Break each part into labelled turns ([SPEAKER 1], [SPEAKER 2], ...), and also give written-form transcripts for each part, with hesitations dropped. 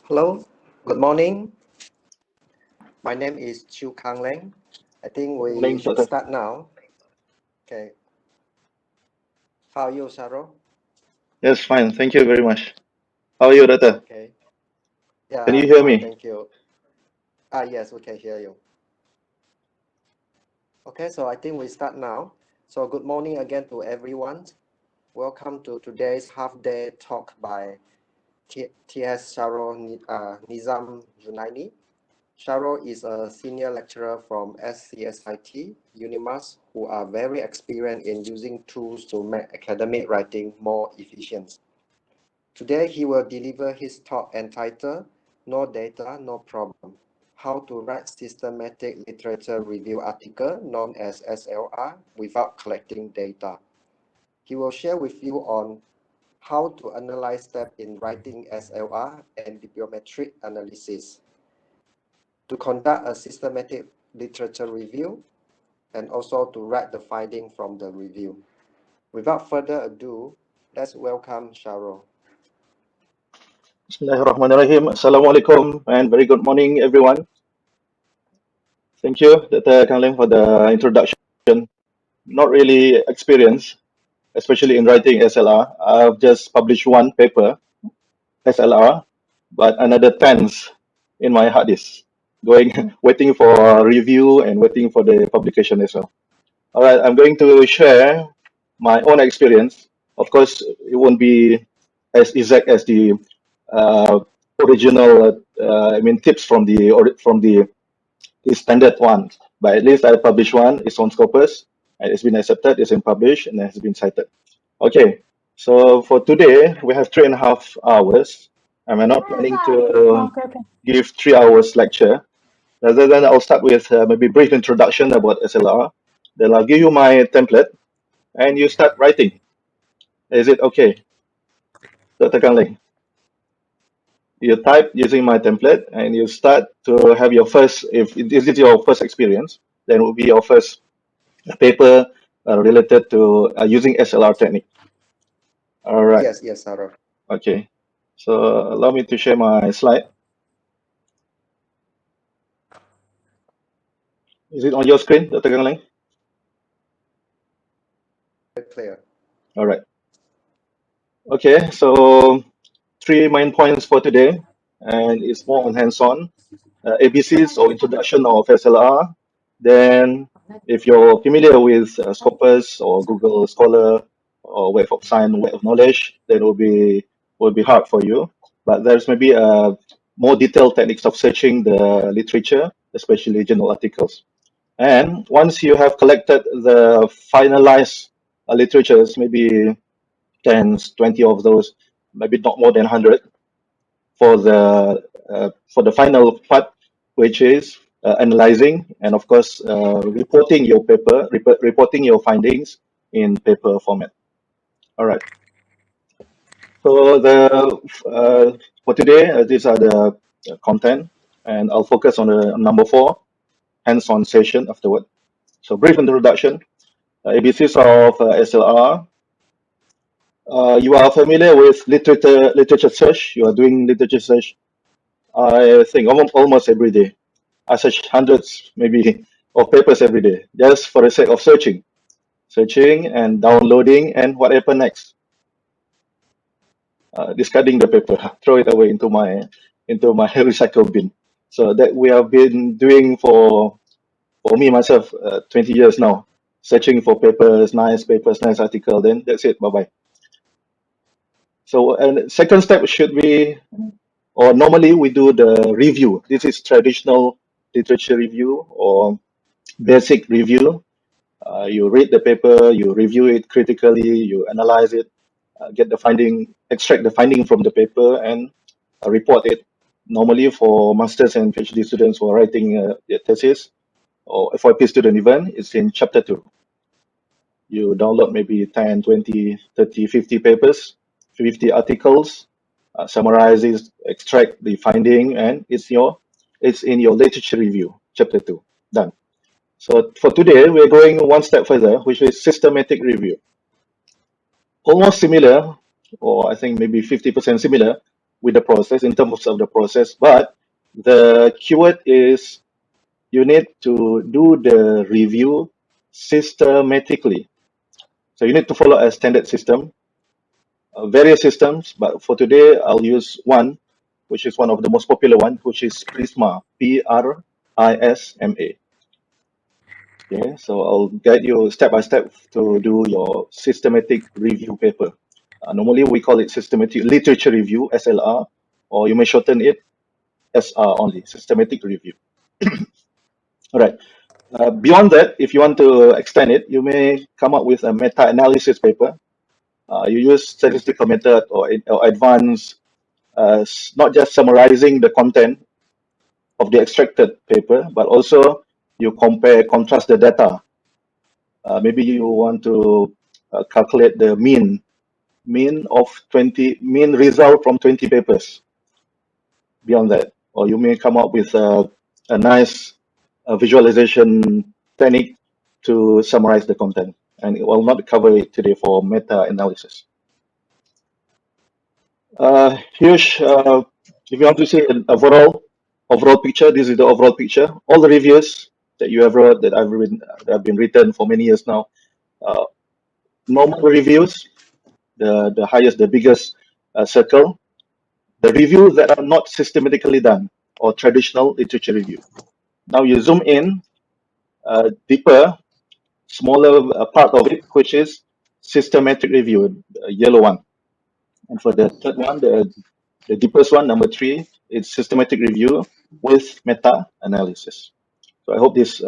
[SPEAKER 1] Hello, good morning. My name is Chu Kang Leng. I think we
[SPEAKER 2] Morning,
[SPEAKER 1] should
[SPEAKER 2] Doctor.
[SPEAKER 1] start now. Okay. How are you, Sharo?
[SPEAKER 2] Yes, fine. Thank you very much. How are you, Doctor?
[SPEAKER 1] Okay. Yeah,
[SPEAKER 2] Can you
[SPEAKER 1] I'm
[SPEAKER 2] hear
[SPEAKER 1] fine,
[SPEAKER 2] me?
[SPEAKER 1] thank you. Yes, we can hear you. Okay, so I think we start now. So good morning again to everyone. Welcome to today's half-day talk by T.S. Sharo Nizam Junaini. Sharo is a senior lecturer from SCSIT, UNIMAS, who are very experienced in using tools to make academic writing more efficient. Today, he will deliver his talk entitled No Data, No Problem, How to Write Systematic Literature Review Article, known as SLR, without collecting data. He will share with you on how to analyze steps in writing SLR and bibliometric analysis, to conduct a systematic literature review, and also to write the finding from the review. Without further ado, let's welcome Sharo.
[SPEAKER 2] Bismillahirrahmanirrahim. Assalamualaikum and very good morning, everyone. Thank you, Dr. Kang Leng, for the introduction. Not really experienced, especially in writing SLR. I've just published one paper, SLR, but another 10 in my hard disk, going, waiting for review and waiting for the publication as well. All right, I'm going to share my own experience. Of course, it won't be as exact as the uh, original. Tips from the standard one. But at least I published one. It's on Scopus, and it's been accepted. It's been published and has been cited. Okay. So for today, we have 3.5 hours. And we're not planning to give 3 hours lecture. Rather than I'll start with maybe brief introduction about SLR. Then I'll give you my template and you start writing. Is it okay, Dr. Kang Leng? You type using my template and you start to have your first, if this is your first experience, then it will be your first paper related to using SLR technique. All right.
[SPEAKER 1] Yes, Sharo.
[SPEAKER 2] Okay. So allow me to share my slide. Is it on your screen, Dr. Kang Leng?
[SPEAKER 1] Very clear.
[SPEAKER 2] All right. Okay. So 3 main points for today, and it's more on hands-on. ABCs or introduction of SLR. Then, if you're familiar with Scopus or Google Scholar or Web of Science, Web of Knowledge, then it will be hard for you. But there's maybe more detailed techniques of searching the literature, especially journal articles. And once you have collected the finalized literatures, maybe 10, 20 of those, maybe not more than 100, for the final part, which is analyzing and of course reporting your paper, reporting your findings in paper format. All right. So for today, these are the content, and I'll focus on the number 4, hands-on session afterward. So brief introduction, ABCs of SLR. You are familiar with literature search. You are doing literature search, I think, almost every day. I search hundreds, maybe, of papers every day, just for the sake of searching and downloading, and what happened next? Discarding the paper, throw it away into my recycle bin. So that we have been doing for me myself 20 years now, searching for papers, nice article. Then that's it. Bye bye. So and second step should be, or normally we do the review. This is traditional literature review or basic review. You read the paper, you review it critically, you analyze it, extract the finding from the paper, and report it. Normally, for masters and PhD students who are writing their thesis, or FYP student even, it's in chapter 2. You download maybe 10, 20, 30, 50 papers, 50 articles, summarizes, extract the finding, and it's in your literature review, chapter 2. Done. So for today, we're going one step further, which is systematic review. Almost similar, or I think maybe 50% similar with the process in terms of the process, but the keyword is you need to do the review systematically. So you need to follow a standard system, various systems, but for today I'll use one, which is one of the most popular one, which is Prisma, Prisma. Okay, so I'll guide you step by step to do your systematic review paper. Normally we call it systematic literature review, SLR, or you may shorten it SR only, systematic review. All right. Beyond that, if you want to extend it, you may come up with a meta-analysis paper. You use statistical method or advanced, not just summarizing the content of the extracted paper, but also you compare, contrast the data. Maybe you want to calculate the mean result from 20 papers. Beyond that, or you may come up with a nice visualization technique to summarize the content, and it will not cover it today for meta-analysis. Here's, if you want to see an overall picture, this is the overall picture. All the reviews that you have read, that have been written for many years now, uh, normal reviews, the highest, the biggest circle, the reviews that are not systematically done, or traditional literature review. Now you zoom in deeper, smaller part of it, which is systematic review, the yellow one. And for the third one, the deepest one, number 3, it's systematic review with meta-analysis. So I hope this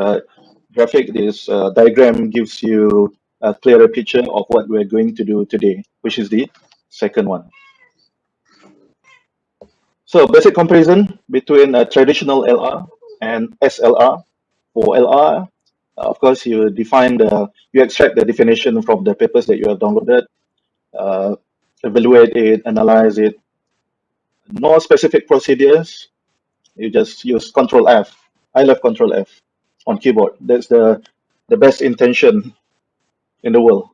[SPEAKER 2] graphic, this diagram gives you a clearer picture of what we're going to do today, which is the second one. So basic comparison between a traditional LR and SLR. For LR, of course, you extract the definition from the papers that you have downloaded, evaluate it, analyze it. No specific procedures. You just use Control F. I love Control F on keyboard. That's the best intention in the world.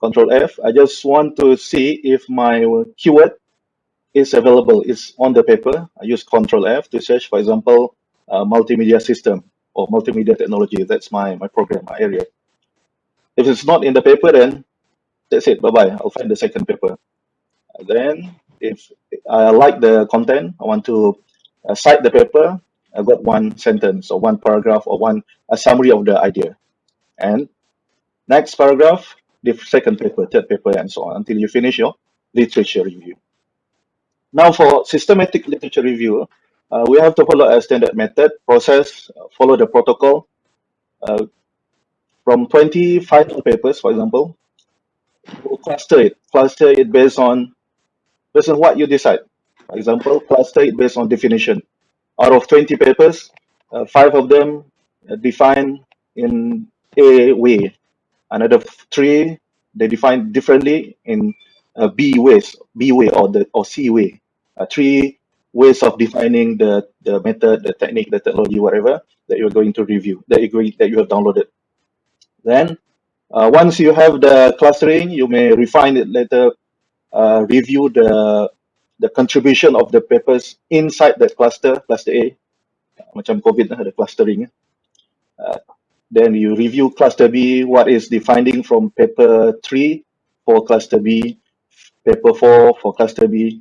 [SPEAKER 2] Control F. I just want to see if my keyword is available, is on the paper. I use Control F to search, for example, multimedia system or multimedia technology. That's my program, my area. If it's not in the paper, then that's it. Bye-bye. I'll find the second paper. Then, if I like the content, I want to cite the paper, I got one sentence or one paragraph or a summary of the idea. And next paragraph, the second paper, third paper, and so on until you finish your literature review. Now, for systematic literature review, we have to follow a standard method, process, follow the protocol. From 20 final papers, for example, we'll cluster it based on what you decide. For example, cluster it based on definition. Out of 20 papers, 5 of them define in A way. Another 3, they define differently in B way or C way. 3 ways of defining the method, the technique, the technology, whatever that you're going to review, that you have downloaded. Then, once you have the clustering, you may refine it later, review the contribution of the papers inside that cluster A, macam COVID the clustering. Then you review cluster B, what is the finding from paper 3 for cluster B, paper 4 for cluster B,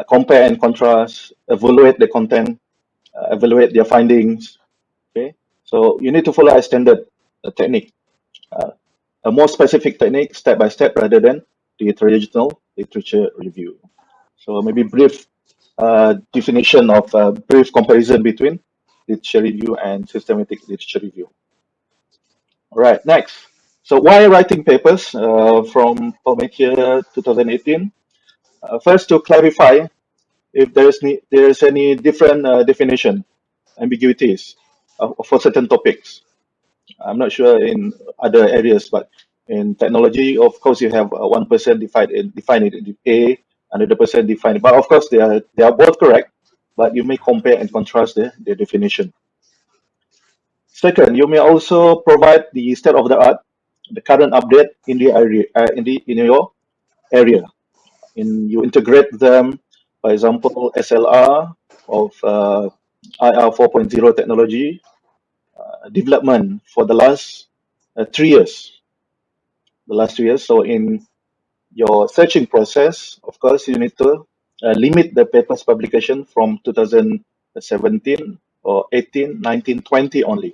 [SPEAKER 2] compare and contrast, evaluate the content, evaluate their findings. Okay, so you need to follow a standard technique, a more specific technique, step by step, rather than the traditional literature review. So maybe brief definition of brief comparison between literature review and systematic literature review. All right, next. So why writing papers from here 2018? First, to clarify if there's any different definition, ambiguities for certain topics. I'm not sure in other areas, but in technology, of course, you have one person define it in A, another person define it. But of course, they are both correct, but you may compare and contrast the definition. Second, you may also provide the state of the art, the current update in the area, in your area. You integrate them For example, SLR of IR 4.0 technology development for the last 3 years. The last 3 years. So in your searching process, of course, you need to limit the papers publication from 2017 or 18, 19, 20 only.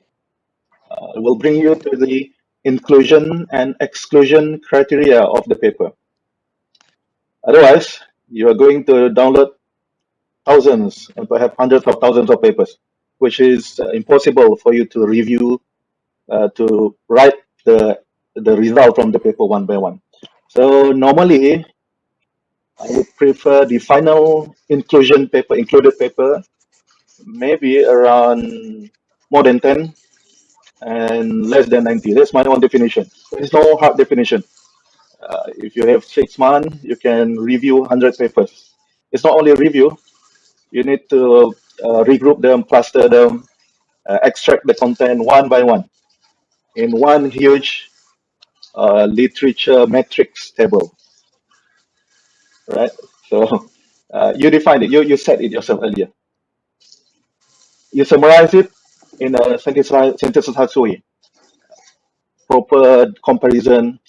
[SPEAKER 2] It will bring you to the inclusion and exclusion criteria of the paper. Otherwise, you are going to download thousands and perhaps hundreds of thousands of papers, which is impossible for you to review, to write the result from the paper one by one. So normally, I would prefer the final inclusion paper, included paper, maybe around more than 10 and less than 90. That's my own definition. There's no hard definition. If you have 6 months, you can review 100 papers. It's not only a review, you need to regroup them, cluster them, extract the content one by one in one huge literature matrix table, right? So you define it, you said it yourself earlier. You summarize it in a synthesized way. Proper comparison.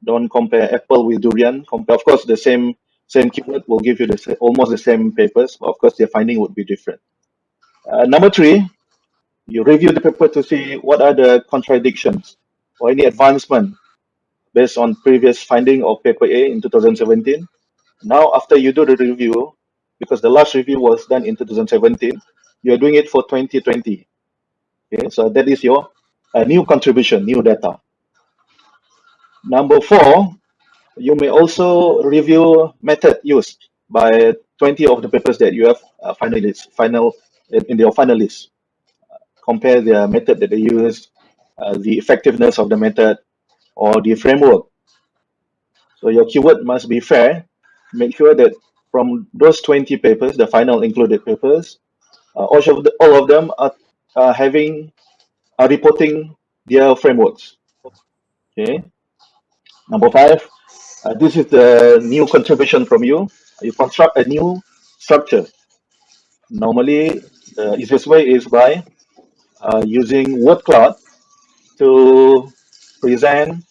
[SPEAKER 2] Don't compare apple with durian. Compare, of course, the same keyword will give you almost the same papers, but of course, their finding would be different. Number three, you review the paper to see what are the contradictions or any advancement based on previous finding of paper A in 2017. Now, after you do the review, because the last review was done in 2017, you're doing it for 2020. Okay, so that is your new contribution, new data. Number four, you may also review method used by 20 of the papers that you have in your finalists. Compare the method that they use, the effectiveness of the method, or the framework. So your keyword must be fair. Make sure that from those 20 papers, the final included papers, all of them are reporting their frameworks. Okay. Number five, this is the new contribution from you. You construct a new structure. Normally, the easiest way is by using word cloud to present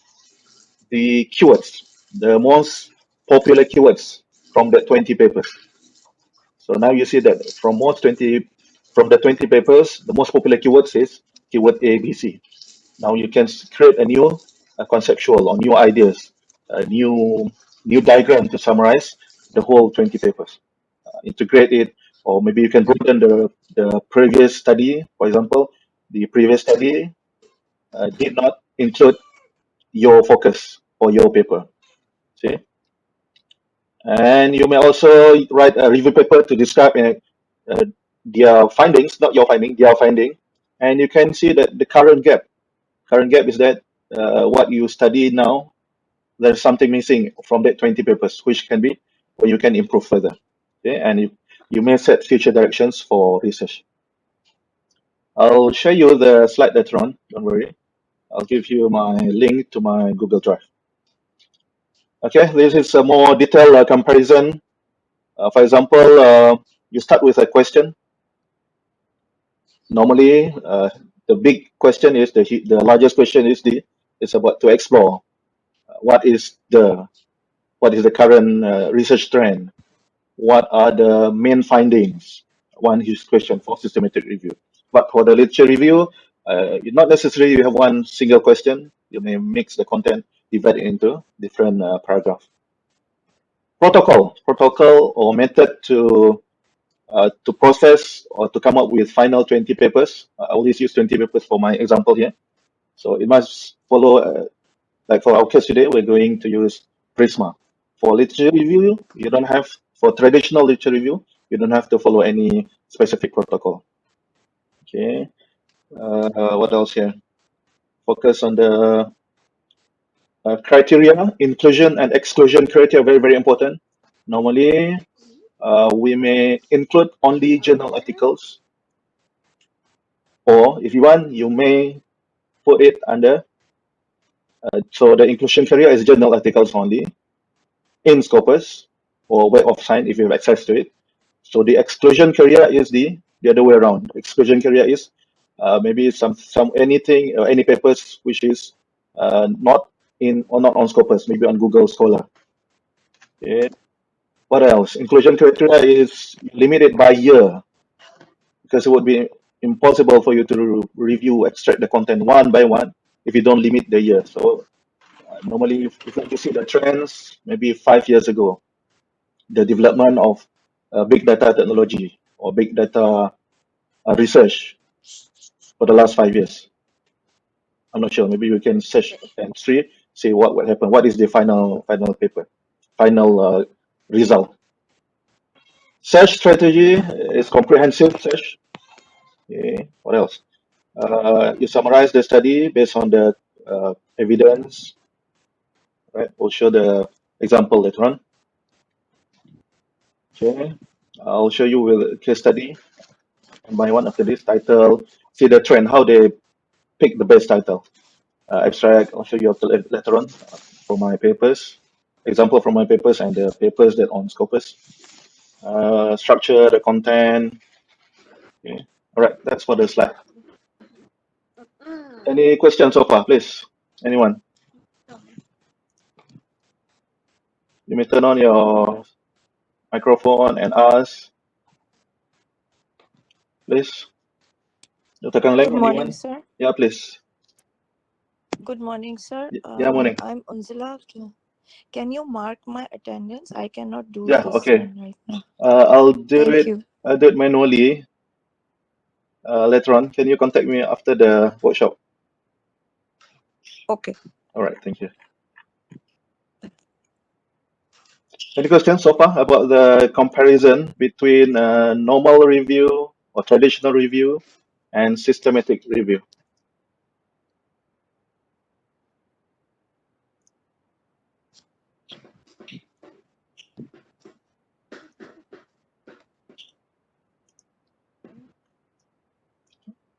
[SPEAKER 2] the keywords, the most popular keywords from the 20 papers. So now you see that from the 20 papers, the most popular keywords is keyword A, B, C. Now you can create a new conceptual or new ideas, a new diagram to summarize the whole 20 papers. Integrate it, or maybe you can broaden the previous study. For example, the previous study did not include your focus or your paper. See? And you may also write a review paper to describe their findings, not your finding, their finding. And you can see that the current gap. Current gap is that what you study now, there's something missing from that 20 papers, which can be, or you can improve further. Okay? And you may set future directions for research. I'll show you the slide later on, don't worry. I'll give you my link to my Google Drive. Okay, this is a more detailed comparison. For example, you start with a question. Normally, the big question is the largest question is about to explore what is the current research trend, what are the main findings. One huge question for systematic review. But for the literature review, not necessarily you have one single question. You may mix the content, divide it into different paragraphs. Protocol or method to process or to come up with final 20 papers. I always use 20 papers for my example here. So it must follow, like for our case today, we're going to use Prisma. For literature review, for traditional literature review, you don't have to follow any specific protocol. Okay. What else here? Focus on the criteria, inclusion and exclusion criteria, very, very important. Normally, we may include only journal articles, or if you want, you may put it under, so the inclusion criteria is journal articles only in Scopus, or Web of Science if you have access to it. So the exclusion criteria is the other way around. Exclusion criteria is maybe some anything or any papers which is not in or not on Scopus, maybe on Google Scholar. Okay. What else? Inclusion criteria is limited by year, because it would be impossible for you to review, extract the content one by one if you don't limit the year. So normally, if you see the trends, maybe 5 years ago, the development of big data technology or big data research for the last 5 years. I'm not sure. Maybe you can search and see what happened. What is the final paper, final result? Search strategy is comprehensive search. Okay. What else? You summarize the study based on the evidence. Right. We'll show the example later on. Okay. I'll show you with a case study. And by one after this title, see the trend, how they pick the best title. Abstract, I'll show you later on for my papers. Example from my papers and the papers that on Scopus. Structure, the content. Okay. All right, that's for the slide. Any questions so far, please? Anyone? You may turn on your microphone and ask, please. Dr. Kang Leng,
[SPEAKER 3] Good morning,
[SPEAKER 2] anyone?
[SPEAKER 3] sir.
[SPEAKER 2] Yeah, please.
[SPEAKER 3] Good morning, sir.
[SPEAKER 2] Yeah, morning.
[SPEAKER 3] I'm Unzila. Can you mark my attendance? I cannot do
[SPEAKER 2] Yeah,
[SPEAKER 3] this
[SPEAKER 2] okay.
[SPEAKER 3] right now.
[SPEAKER 2] I'll do
[SPEAKER 3] Thank
[SPEAKER 2] it.
[SPEAKER 3] you.
[SPEAKER 2] I'll do it manually later on. Can you contact me after the workshop?
[SPEAKER 3] Okay.
[SPEAKER 2] All right, thank you. Any questions so far about the comparison between normal review or traditional review and systematic review?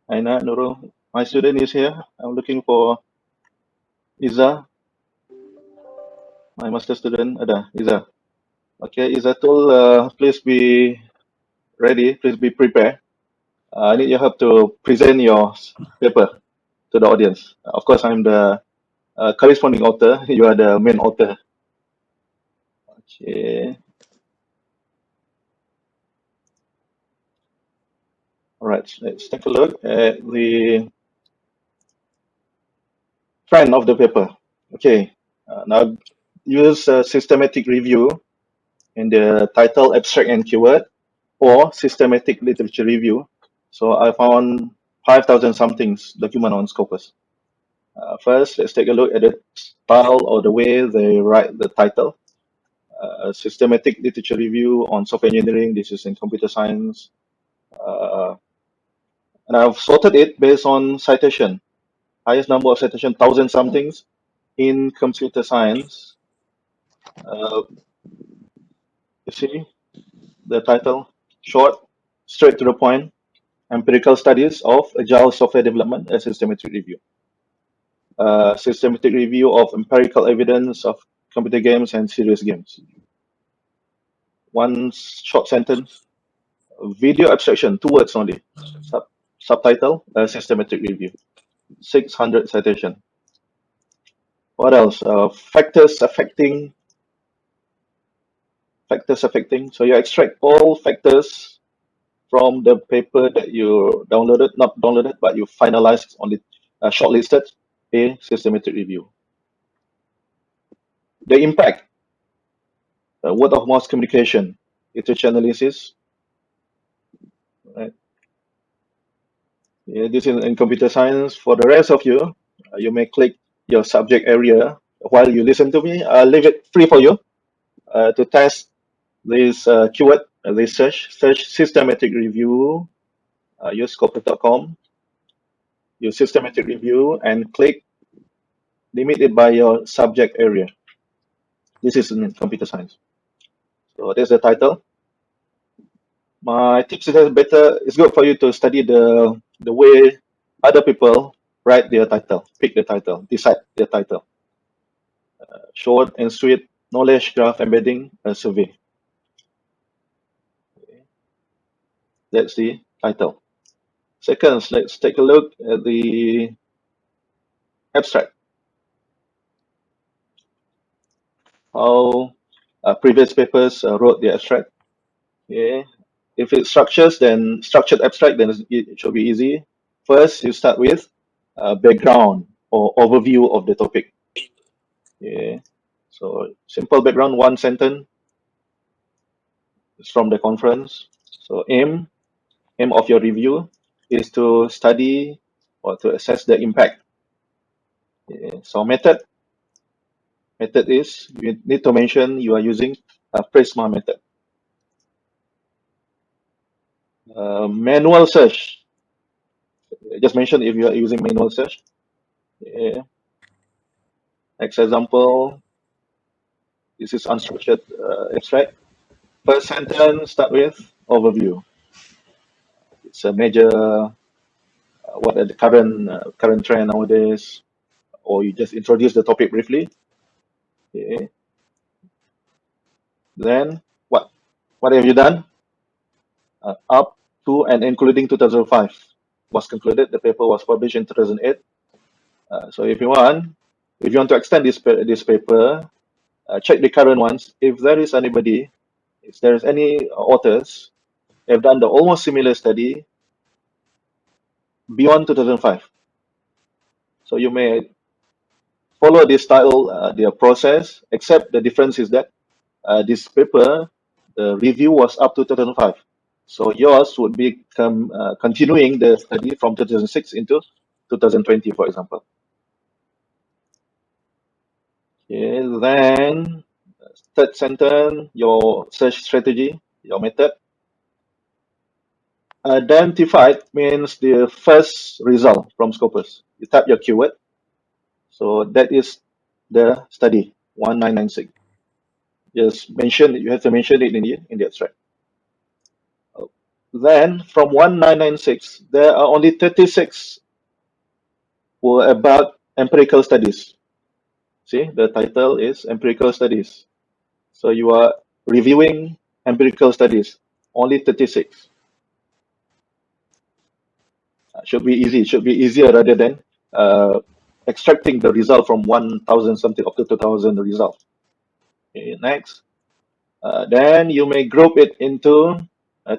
[SPEAKER 2] Aina, Nurul, my student is here. I'm looking for Iza, my master student. Ada, Iza. Okay, Izatul, please be ready. Please be prepared. I need your help to present your paper to the audience. Of course, I'm the corresponding author. You are the main author. Okay. All right. Let's take a look at the front of the paper. Okay. Now use systematic review in the title, abstract, and keyword, or systematic literature review. So I found 5,000 somethings document on Scopus. First, let's take a look at the style or the way they write the title. Systematic literature review on software engineering. This is in computer science. And I've sorted it based on citation. Highest number of citation, 1,000 somethings in computer science. You see the title, short, straight to the point, empirical studies of agile software development and systematic review. Systematic review of empirical evidence of computer games and serious games. One short sentence, video abstraction, 2 words only. Subtitle, systematic review. 600 citation. What else? Factors affecting. So you extract all factors from the paper that you downloaded, not downloaded, but you finalized on the shortlisted a systematic review. The impact, word of mouth communication, literature analysis. Right. Yeah, this is in computer science. For the rest of you, you may click your subject area while you listen to me. I'll leave it free for you to test this keyword, this search systematic review. Use scopus.com, use systematic review, and click limit it by your subject area. This is in computer science. So there's the title. My tips is better. It's good for you to study the way other people write their title, pick the title, decide their title. Short and sweet, knowledge graph embedding, a survey. That's the title. Second, let's take a look at the abstract. How previous papers wrote the abstract. Okay. If it's structures, then structured abstract, then it should be easy. First, you start with background or overview of the topic. Okay. So simple background, one sentence is from the conference. So aim of your review is to study or to assess the impact. Okay. So method is you need to mention you are using a Prisma method. Manual search. Just mention if you are using manual search. Okay. Next example, this is unstructured abstract. First sentence start with overview. It's a major what are the current trend nowadays, or you just introduce the topic briefly. Okay. Then what have you done? Up to and including 2005 was concluded. The paper was published in 2008. So if you want to extend this paper, check the current ones. If there is anybody, if there is any authors have done the almost similar study beyond 2005, so you may follow this style, their process, except the difference is that this paper, the review was up to 2005. So yours would be continuing the study from 2006 into 2020, for example. Okay, then third sentence, your search strategy, your method. Identified means the first result from Scopus. You type your keyword. So that is the study, 1996. Just mention, you have to mention it in the abstract. Then from 1996, there are only 36 were about empirical studies. See, the title is empirical studies. So you are reviewing empirical studies, only 36. Should be easy, should be easier rather than extracting the result from 1,000 something up to 2,000 result. Okay, next. Then you may group it into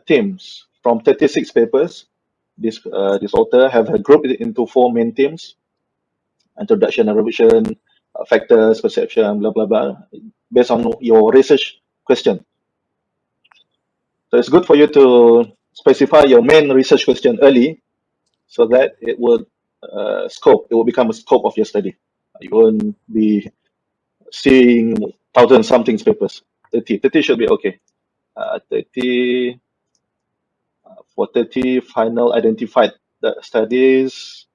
[SPEAKER 2] themes from 36 papers. This author have grouped it into 4 main themes: introduction and revision, factors, perception, blah blah blah, based on your research question. So it's good for you to specify your main research question early, so that it will it will become a scope of your study. You won't be seeing 1,000 something papers. 30 should be okay. 30 for 30 final identified studies,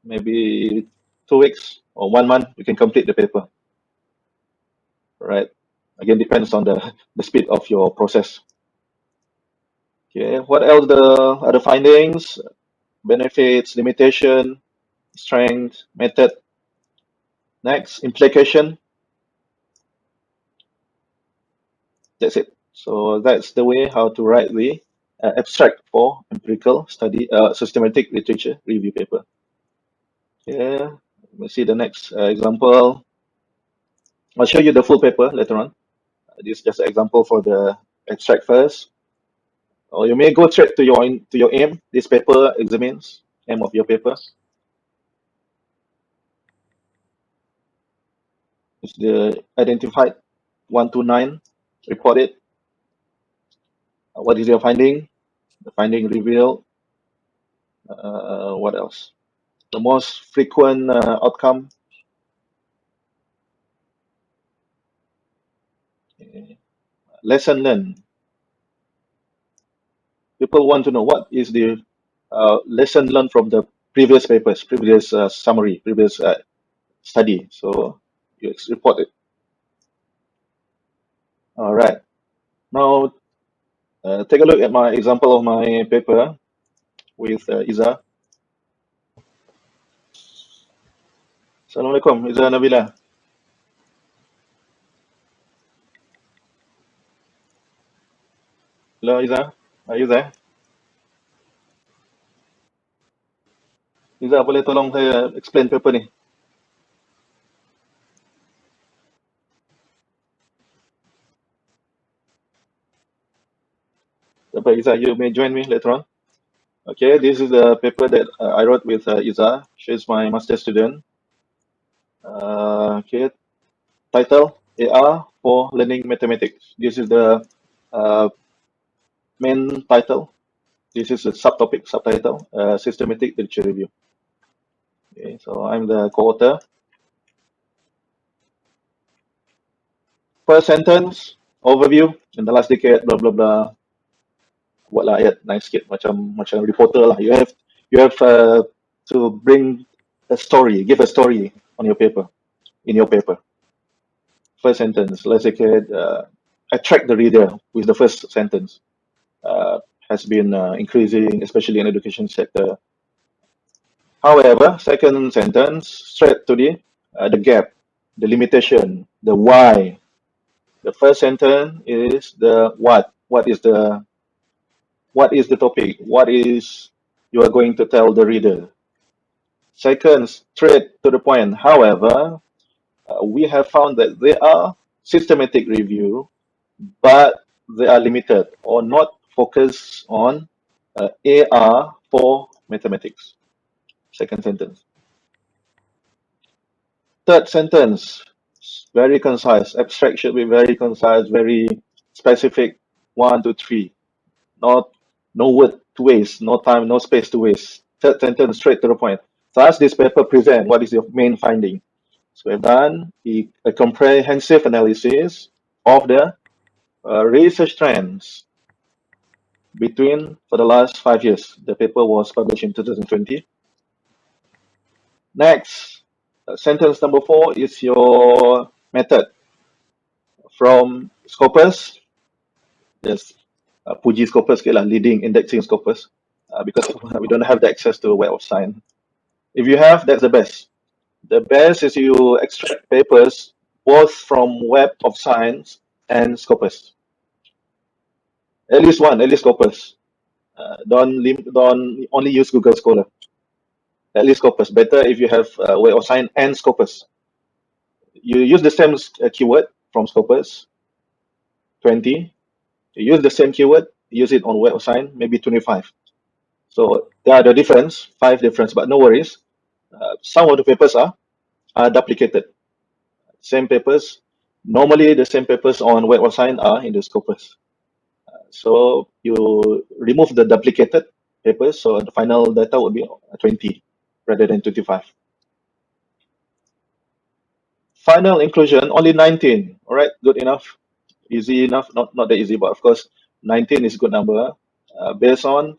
[SPEAKER 2] maybe 2 weeks or 1 month, you can complete the paper. Right. Again, depends on the speed of your process. Okay. What else the other findings? Benefits, limitation, strength, method. Next, implication. That's it. So that's the way how to write the abstract for empirical study, systematic literature review paper. Yeah, let's see the next example. I'll show you the full paper later on. This is just an example for the abstract first. Or you may go straight to your aim. This paper examines aim of your paper. It's the identified 129 reported. What is your finding? The finding revealed. What else? The most frequent outcome. Lesson learned. People want to know what is the lesson learned from the previous papers, previous summary, previous study. So you report it. All right. Now take a look at my example of my paper with Iza. Assalamualaikum, Iza Nabila. Hello, Iza. Are you there? Iza, boleh tolong saya explain paper ni? Dapat Iza, you may join me later on. Okay, this is the paper that I wrote with Iza. She's my master student. Okay, title AR for Learning Mathematics. This is the uh, main title. This is a subtitle, Systematic Literature Review. Okay, so I'm the co-author. First sentence, overview, in the last decade, blah, blah, blah. Buatlah ayat nice sikit, macam reporter lah. You have to bring a story, give a story on your paper, in your paper. First sentence, let's say attract the reader with the first sentence. Has been increasing, especially in education sector. However, second sentence, straight to the gap, the limitation, the why. The first sentence is the what. What is the topic? What is you are going to tell the reader? Second, straight to the point. However, we have found that there are systematic review, but they are limited or not focused on AR for mathematics. Second sentence. Third sentence, very concise. Abstract should be very concise, very specific. 1, 2, 3. No word to waste, no time, no space to waste. Third sentence, straight to the point. Thus, this paper present what is your main finding. So we've done a comprehensive analysis of the research trends for the last 5 years. The paper was published in 2020. Next, sentence number 4 is your method. From Scopus, yes, puji Scopus sikit lah, leading indexing Scopus, because we don't have the access to Web of Science. If you have, that's the best. The best is you extract papers both from Web of Science and Scopus. At least one, at least Scopus. Don't only use Google Scholar. At least Scopus. Better if you have Web of Science and Scopus. You use the same keyword from Scopus, 20. You use the same keyword, use it on Web of Science, maybe 25. So there are the difference, 5 difference, but no worries. Some of the papers are duplicated. Same papers. Normally, the same papers on Web of Science are in the Scopus. So you remove the duplicated papers, so the final data would be 20 rather than 25. Final inclusion, only 19. All right, good enough. Easy enough, not that easy, but of course, 19 is a good number. Based on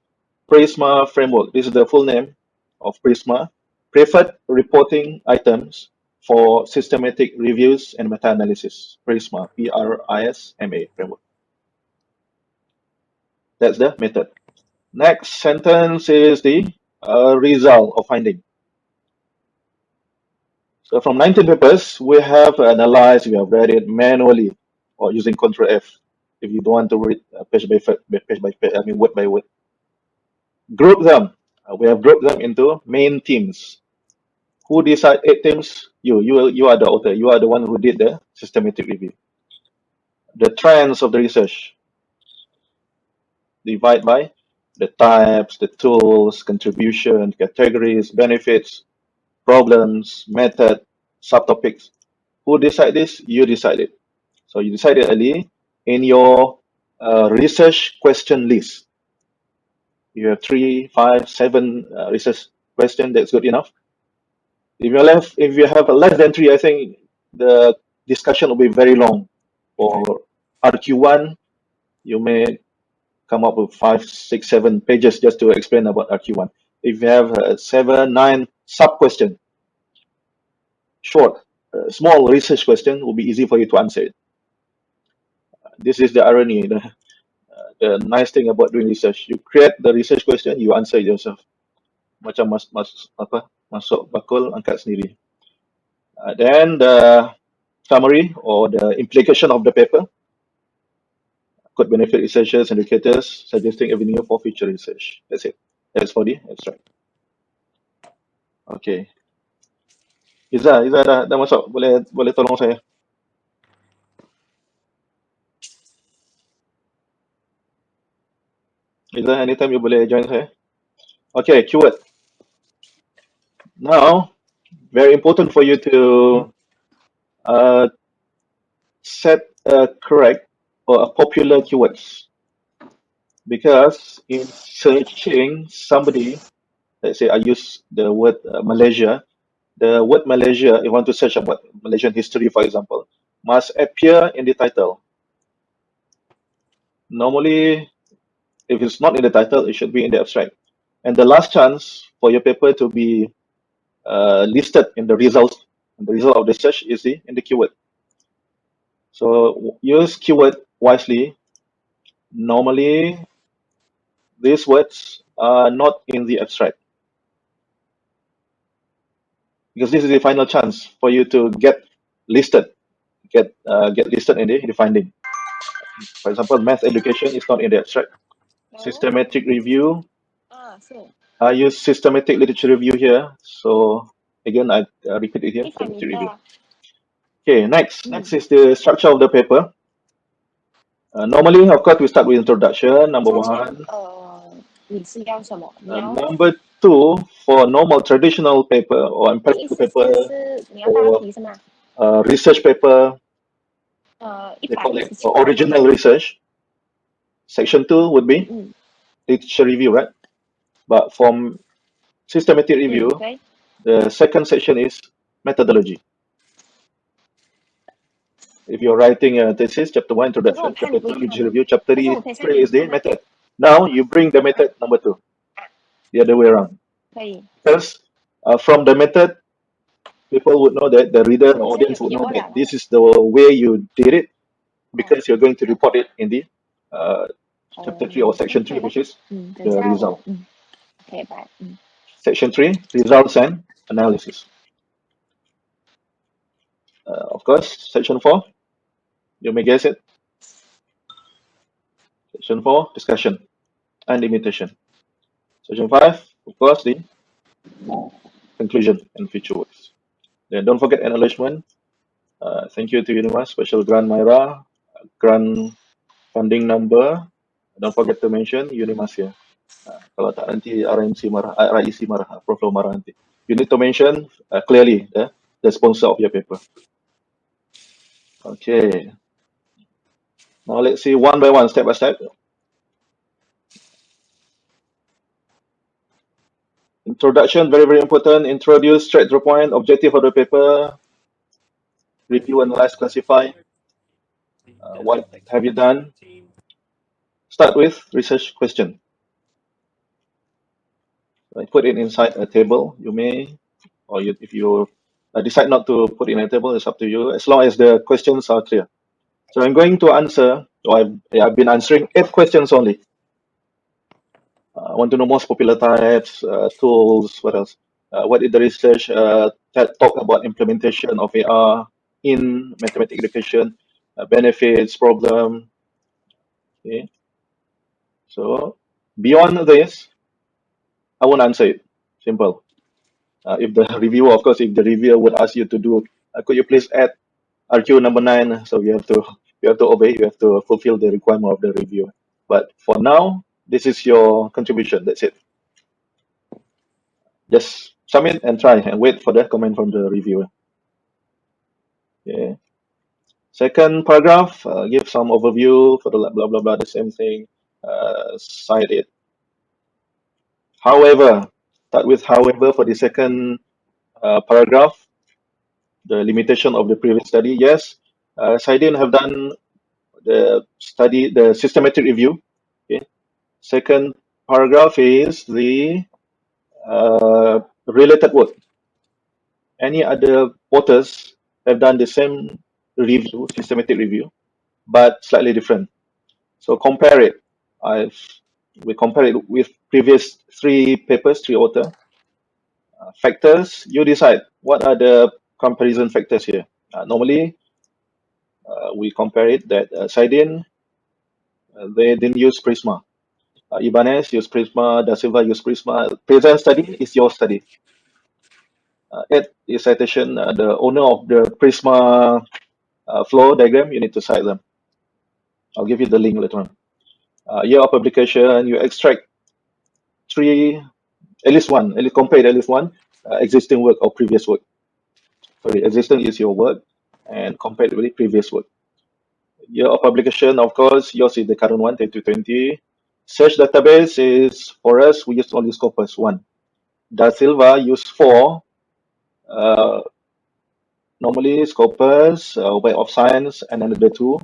[SPEAKER 2] Prisma framework. This is the full name of Prisma. Preferred reporting items for systematic reviews and meta-analysis. Prisma, Prisma framework. That's the method. Next sentence is the result of finding. So from 19 papers, we have analyzed, we have read it manually or using Control F if you don't want to read page by page, I mean word by word. Group them. We have grouped them into main themes. Who decide 8 themes? You are the author. You are the one who did the systematic review. The trends of the research. Divide by the types, the tools, contribution, categories, benefits, problems, method, subtopics. Who decide this? You decide it. So you decided early in your research question list. You have 3, 5, 7 research questions. That's good enough. If you have less than 3, I think the discussion will be very long. For RQ1, you may come up with 5, 6, 7 pages just to explain about RQ1. If you have 7, 9 sub question, short, small research question will be easy for you to answer it. This is the irony, the nice thing about doing research. You create the research question, you answer it yourself. Macam masuk bakul, angkat sendiri. Then the summary or the implication of the paper could benefit researchers and educators, suggesting avenue for future research. That's it. That's for the abstract. Okay. Iza dah masuk. Boleh tolong saya. Iza, anytime you boleh join saya. Okay, keyword. Now, very important for you to uh, set a correct or a popular keywords, because in searching somebody, let's say I use the word Malaysia, the word Malaysia, if you want to search about Malaysian history, for example, must appear in the title. Normally, if it's not in the title, it should be in the abstract. And the last chance for your paper to be listed in the results, the result of the search is in the keyword. So use keyword wisely. Normally, these words are not in the abstract, because this is the final chance for you to get listed, get listed in the finding. For example, math education is not in the abstract. Systematic review, I use systematic literature review here. So again, I repeat it here, systematic review. Okay, next is the structure of the paper. Normally, of course, we start with introduction, number one. Number two, for normal traditional paper or empirical paper or research paper, they call it original research. Section 2 would be literature review, right? But from systematic review, the second section is methodology. If you're writing a thesis, chapter 1, introduction, chapter 2, literature review, chapter 3 is the method. Now you bring the method number 2, the other way around. Because from the method, people would know that the reader, the audience would know that this is the way you did it, because you're going to report it in the chapter 3 or section 3, which is the result. Section 3, results and analysis. Of course, section 4, you may guess it. Section 4, discussion and limitation. Section 5, of course, the conclusion and future works. Then don't forget acknowledgement. Thank you to Unimas, special grant Myra, grant funding number. Don't forget to mention Unimas here. Kalau tak nanti RMC marah, RIC marah, Prof marah nanti. You need to mention clearly the sponsor of your paper. Okay. Now let's see one by one, step by step. Introduction, very, very important. Introduce, straight to the point, objective of the paper, review, analyze, classify. What have you done? Start with research question. Put it inside a table. You may, or if you decide not to put it in a table, it's up to you, as long as the questions are clear. So I'm going to answer, or I've been answering 8 questions only. I want to know most popular types, tools, what else? What did the research talk about implementation of AR in mathematics education, benefits, problem. Okay. So beyond this, I won't answer it. Simple. If the reviewer, of course, if the reviewer would ask you to do, could you please add RQ number 9? So you have to obey. You have to fulfill the requirement of the reviewer. But for now, this is your contribution. That's it. Just submit and try and wait for the comment from the reviewer. Okay. Second paragraph, give some overview for the blah blah blah, the same thing. Cite it. However, start with however for the second paragraph. The limitation of the previous study. Yes, Saidin have done the study, the systematic review. Okay. Second paragraph is the related work. Any other authors have done the same review, systematic review, but slightly different. So compare it. We compare it with previous 3 papers, 3 author. Factors, you decide what are the comparison factors here. Normally, we compare it that Saidin, they didn't use Prisma. Ibanez used Prisma, Da Silva used Prisma. Present study is your study. Add the citation, the owner of the Prisma flow diagram, you need to cite them. I'll give you the link later on. Year of publication, you extract three, at least one, at least compare at least one existing work or previous work. Sorry, existing is your work and compared with the previous work. Year of publication, of course, yours is the current one, 2020. Search database is, for us, we use only Scopus 1. Da Silva use 4. Normally, Scopus, Web of Science, and another 2,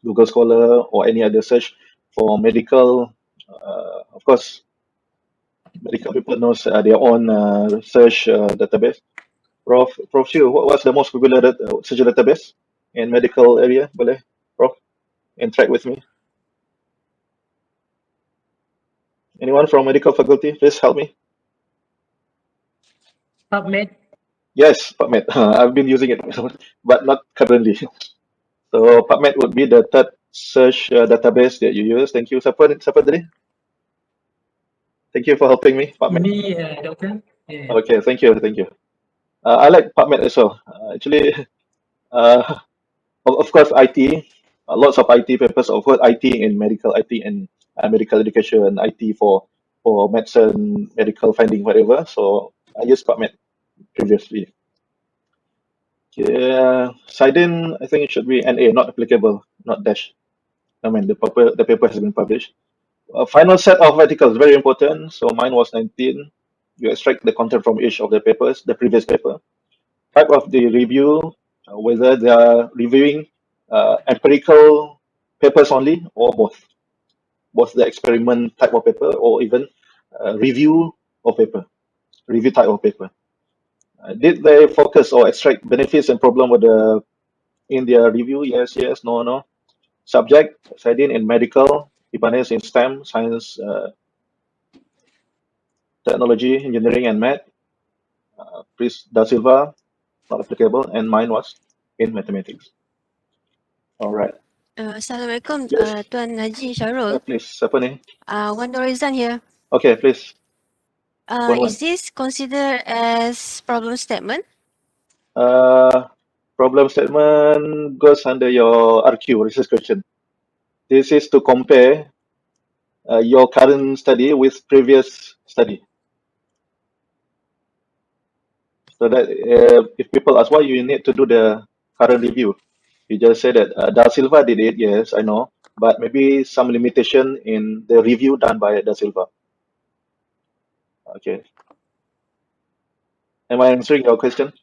[SPEAKER 2] Google Scholar or any other search for medical. Of course, medical people knows their own search database. Prof Shu, what's the most popular search database in medical area? Boleh, Prof, interact with me. Anyone from medical faculty, please help me.
[SPEAKER 4] PubMed.
[SPEAKER 2] Yes, PubMed. I've been using it, but not currently. So PubMed would be the third search database that you use. Thank you. Siapa tadi? Thank you for helping me, PubMed.
[SPEAKER 4] Me, doctor. Yeah.
[SPEAKER 2] Okay, thank you, thank you. I like PubMed as well. Actually, of course, IT. Lots of IT papers. Of course, IT in medical, IT in medical education, IT for medicine, medical finding, whatever. So I used PubMed previously. Yeah, Sidin, I think it should be NA, not applicable, not dash. I mean, the paper has been published. Final set of articles, very important. So mine was 19. You extract the content from each of the papers, the previous paper. Type of the review, whether they are reviewing empirical papers only or both. Both the experiment type of paper or even review of paper, review type of paper. Did they focus or extract benefits and problem with in their review? Yes, yes, no, no. Subject, Sidin in medical, Ibanez in STEM, science, technology, engineering, and math. Chris Da Silva, not applicable, and mine was in mathematics. All right.
[SPEAKER 5] Assalamualaikum,
[SPEAKER 2] Yes.
[SPEAKER 5] Tuan Haji Syarul.
[SPEAKER 2] Please, siapa ni?
[SPEAKER 5] Wan Norizan here.
[SPEAKER 2] Okay, please.
[SPEAKER 5] Is this considered as problem statement?
[SPEAKER 2] Problem statement goes under your RQ, research question. This is to compare your current study with previous study. So that if people ask why you need to do the current review, you just say that Da Silva did it, yes, I know, but maybe some limitation in the review done by Da Silva. Okay. Am I answering your question?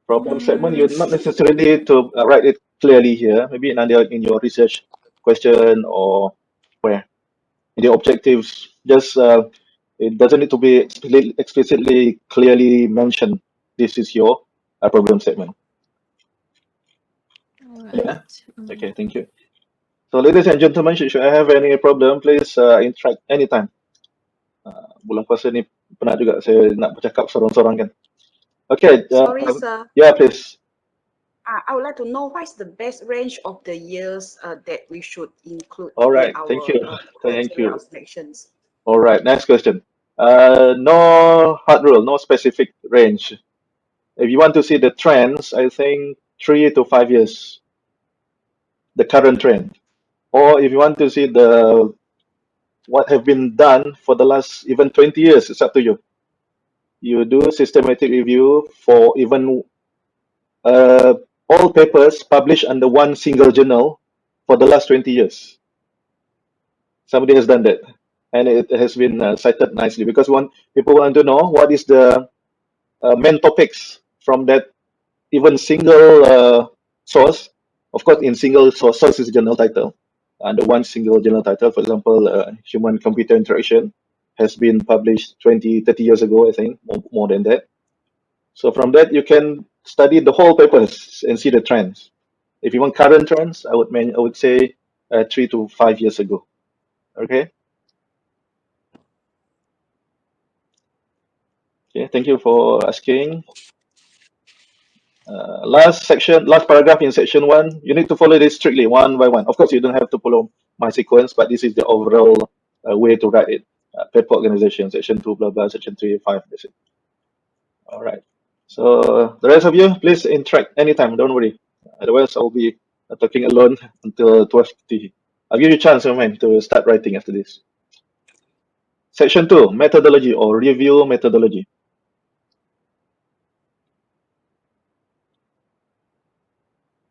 [SPEAKER 2] Problem statement, you not necessarily to write it clearly here, maybe in your research question or where. In the objectives, just it doesn't need to be explicitly clearly mentioned. This is your problem statement.
[SPEAKER 5] Alright.
[SPEAKER 2] Yeah. Okay, thank you. So, ladies and gentlemen, should I have any problem, please interact anytime. Bulan puasa ni penat juga saya nak bercakap sorang-sorang kan. Okay.
[SPEAKER 6] Sorry, sir.
[SPEAKER 2] Yeah, please.
[SPEAKER 6] I would like to know what is the best range of the years that we should include
[SPEAKER 2] All right,
[SPEAKER 6] in our
[SPEAKER 2] thank you. Thank
[SPEAKER 6] criteria
[SPEAKER 2] you.
[SPEAKER 6] of selections.
[SPEAKER 2] All right, next question. No hard rule, no specific range. If you want to see the trends, I think 3 to 5 years, the current trend. Or if you want to see the what have been done for the last even 20 years, it's up to you. You do systematic review for even all papers published under one single journal for the last 20 years. Somebody has done that, and it has been cited nicely because people want to know what is the main topics from that even single source. Of course, in single source is journal title. Under one single journal title, for example, human-computer interaction has been published 20, 30 years ago, I think, more than that. So from that, you can study the whole papers and see the trends. If you want current trends, I would say 3 to 5 years ago. Okay. Okay. Thank you for asking. Last paragraph in section 1. You need to follow this strictly, one by one. Of course, you don't have to follow my sequence, but this is the overall way to write it. Paper organization, section 2, blah blah, section 3, 5. That's it. All right. So the rest of you, please interact anytime. Don't worry. Otherwise, I'll be talking alone until 12:50. I'll give you a chance, man, to start writing after this. Section 2, methodology or review methodology.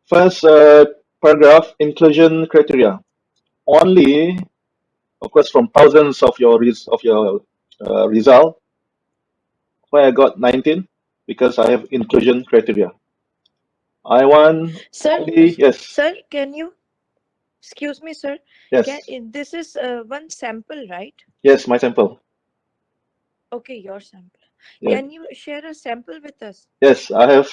[SPEAKER 2] First paragraph, inclusion criteria. Only, of course, from thousands of your result, where I got 19 because I have inclusion criteria. I want
[SPEAKER 3] Sir,
[SPEAKER 2] only, yes,
[SPEAKER 3] sir, can you, excuse me, sir,
[SPEAKER 2] yes,
[SPEAKER 3] this is one sample, right?
[SPEAKER 2] yes, my sample.
[SPEAKER 3] Okay, your sample.
[SPEAKER 2] Yeah.
[SPEAKER 3] Can you share a sample with us?
[SPEAKER 2] Yes, I have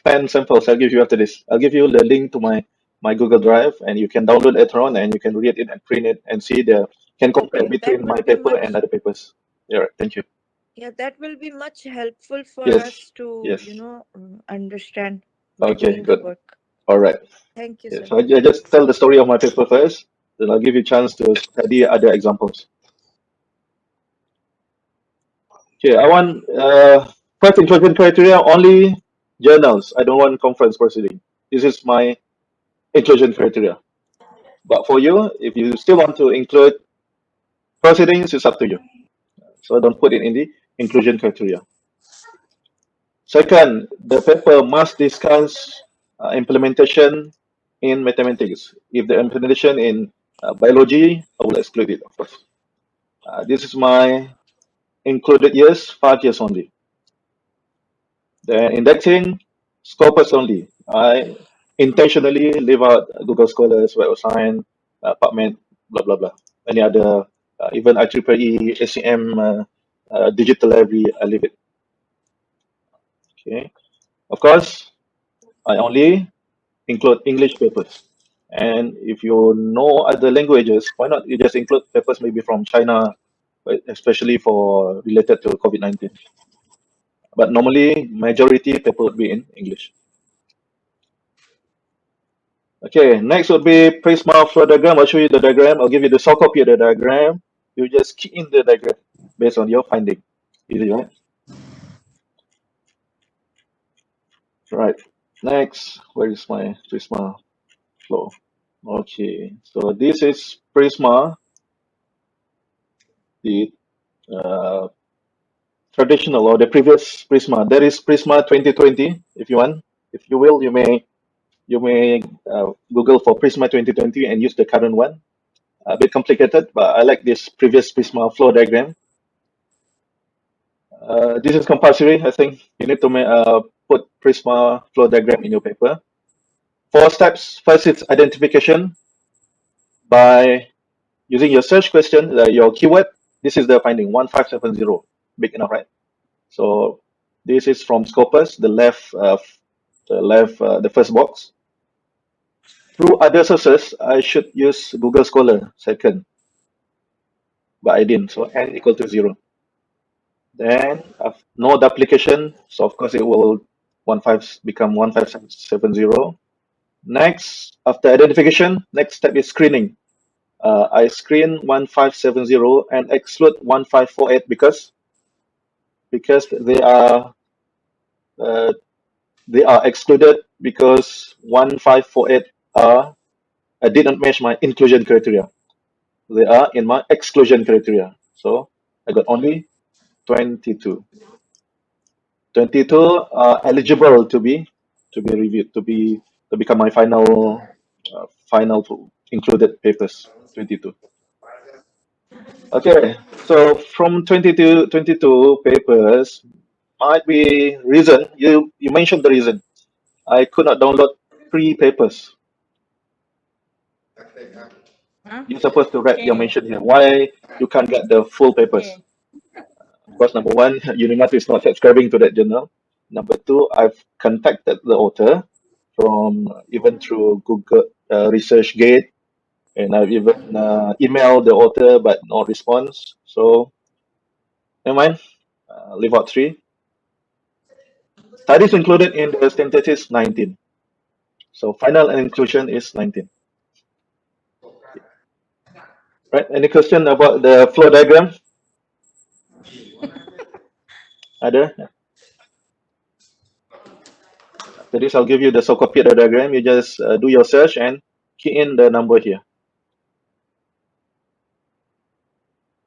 [SPEAKER 2] 10 samples. I'll give you after this. I'll give you the link to my Google Drive, and you can download later on, and you can read it and print it and see can compare
[SPEAKER 3] Okay, that
[SPEAKER 2] between
[SPEAKER 3] will
[SPEAKER 2] my
[SPEAKER 3] be
[SPEAKER 2] paper and
[SPEAKER 3] much,
[SPEAKER 2] other papers. Yeah, right. Thank you.
[SPEAKER 3] yeah, that will be much helpful for
[SPEAKER 2] Yes,
[SPEAKER 3] us to,
[SPEAKER 2] yes.
[SPEAKER 3] understand while
[SPEAKER 2] Okay,
[SPEAKER 3] doing the
[SPEAKER 2] good.
[SPEAKER 3] work.
[SPEAKER 2] All right.
[SPEAKER 3] Thank you,
[SPEAKER 2] Yeah,
[SPEAKER 3] sir.
[SPEAKER 2] so I just tell the story of my paper first, then I'll give you a chance to study other examples. Okay, I want first inclusion criteria only journals. I don't want conference proceeding. This is my inclusion criteria. But for you, if you still want to include proceedings, it's up to you. So don't put it in the inclusion criteria. Second, the paper must discuss implementation in mathematics. If the implementation in biology, I will exclude it, of course. This is my included years, 5 years only. Then indexing, scopus only. I intentionally leave out Google Scholars, Web of Science, PubMed, blah, blah, blah. Any other, even IEEE, ACM, digital library, I leave it. Okay. Of course, I only include English papers. And if you know other languages, why not you just include papers maybe from China, but especially for related to COVID-19. But normally, majority paper would be in English. Okay, next would be Prisma flow diagram. I'll show you the diagram. I'll give you the soft copy of the diagram. You just key in the diagram based on your finding. Easy, right? Right. Next, where is my Prisma flow? Okay, so this is Prisma, the uh, traditional or the previous Prisma. There is Prisma 2020. If you want, if you will, you may Google for Prisma 2020 and use the current one. A bit complicated, but I like this previous Prisma flow diagram. This is compulsory. I think you need to put Prisma flow diagram in your paper. 4 steps. First, it's identification by using your search question, your keyword. This is the finding 1570. Big enough, right? So this is from Scopus, the first box. Through other sources, I should use Google Scholar second, but I didn't. So n equal to 0. Then no duplication, so of course it will become 1570. Next, after identification, next step is screening. I screen 1570 and exclude 1548 because uh, they are excluded because 1548 didn't match my inclusion criteria. They are in my exclusion criteria. So I got only 22. 22 are eligible to be reviewed to become my final included papers. 22. Okay, so from 22 papers might be reason you mentioned the reason I could not download 3 papers. You're supposed to write your mention here why you can't get the full papers. Of course, number one, Unimath is not subscribing to that journal. Number two, I've contacted the author from even through Google ResearchGate, and I've even emailed the author, but no response. So, never mind. Leave out 3. Studies included in the synthesis 19. So, final and inclusion is 19. Right? Any question about the flow diagram? Ada? After this, I'll give you the so-called Peter diagram. You just do your search and key in the number here.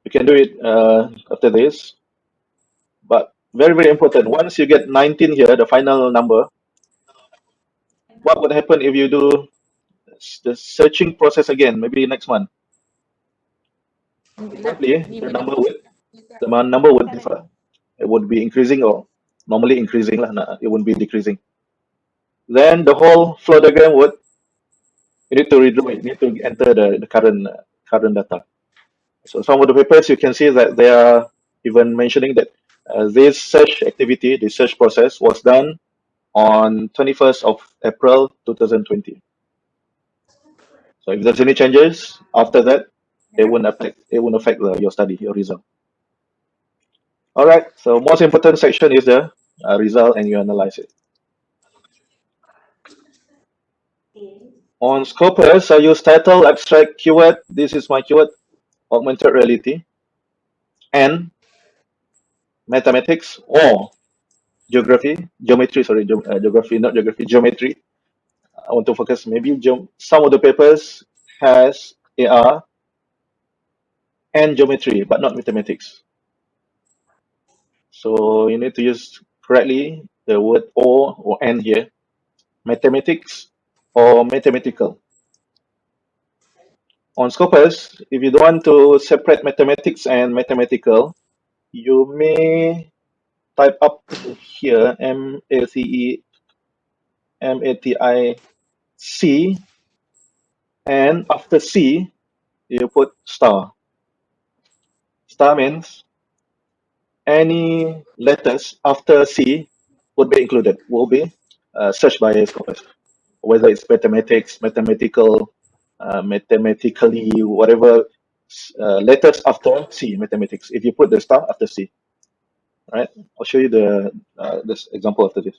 [SPEAKER 2] You can do it after this, but very, very important. Once you get 19 here, the final number, what would happen if you do the searching process again, maybe next month? Probably the number would differ. It would be increasing or normally increasing lah. It wouldn't be decreasing. Then the whole flow diagram would you need to redo it. You need to enter the current data. So some of the papers you can see that they are even mentioning that this search activity, the search process, was done on 21st of April 2020. So if there's any changes after that, it won't affect your study, your result. All right. So most important section is the result, and you analyze it. On Scopus, I use title, abstract, keyword. This is my keyword, augmented reality, and mathematics or geometry. Sorry, geography, not geography, geometry. I want to focus maybe some of the papers has AR and geometry, but not mathematics. So you need to use correctly the word or and here, mathematics or mathematical. On Scopus, if you don't want to separate mathematics and mathematical, you may type up here MATIC, and after C, you put star. Star means any letters after C would be included, will be searched by Scopus. Whether it's mathematics, mathematical, mathematically, whatever letters after C, mathematics. If you put the star after C, right? I'll show you this example after this.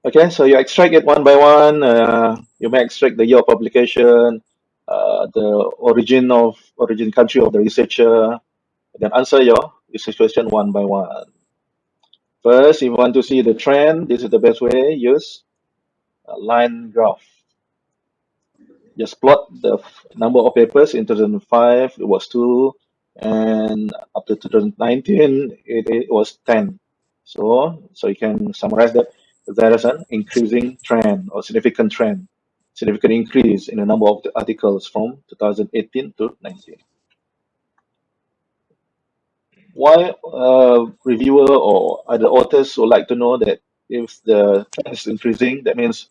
[SPEAKER 2] Okay, so you extract it one by one. You may extract the year of publication, the origin country of the researcher, then answer your research question one by one. First, if you want to see the trend, this is the best way. Use a line graph. Just plot the number of papers. In 2005, it was 2, and up to 2019, it was 10. So you can summarize that there is an increasing trend or significant increase in the number of the articles from 2018 to 19. Why reviewer or other authors would like to know that if the trend is increasing, that means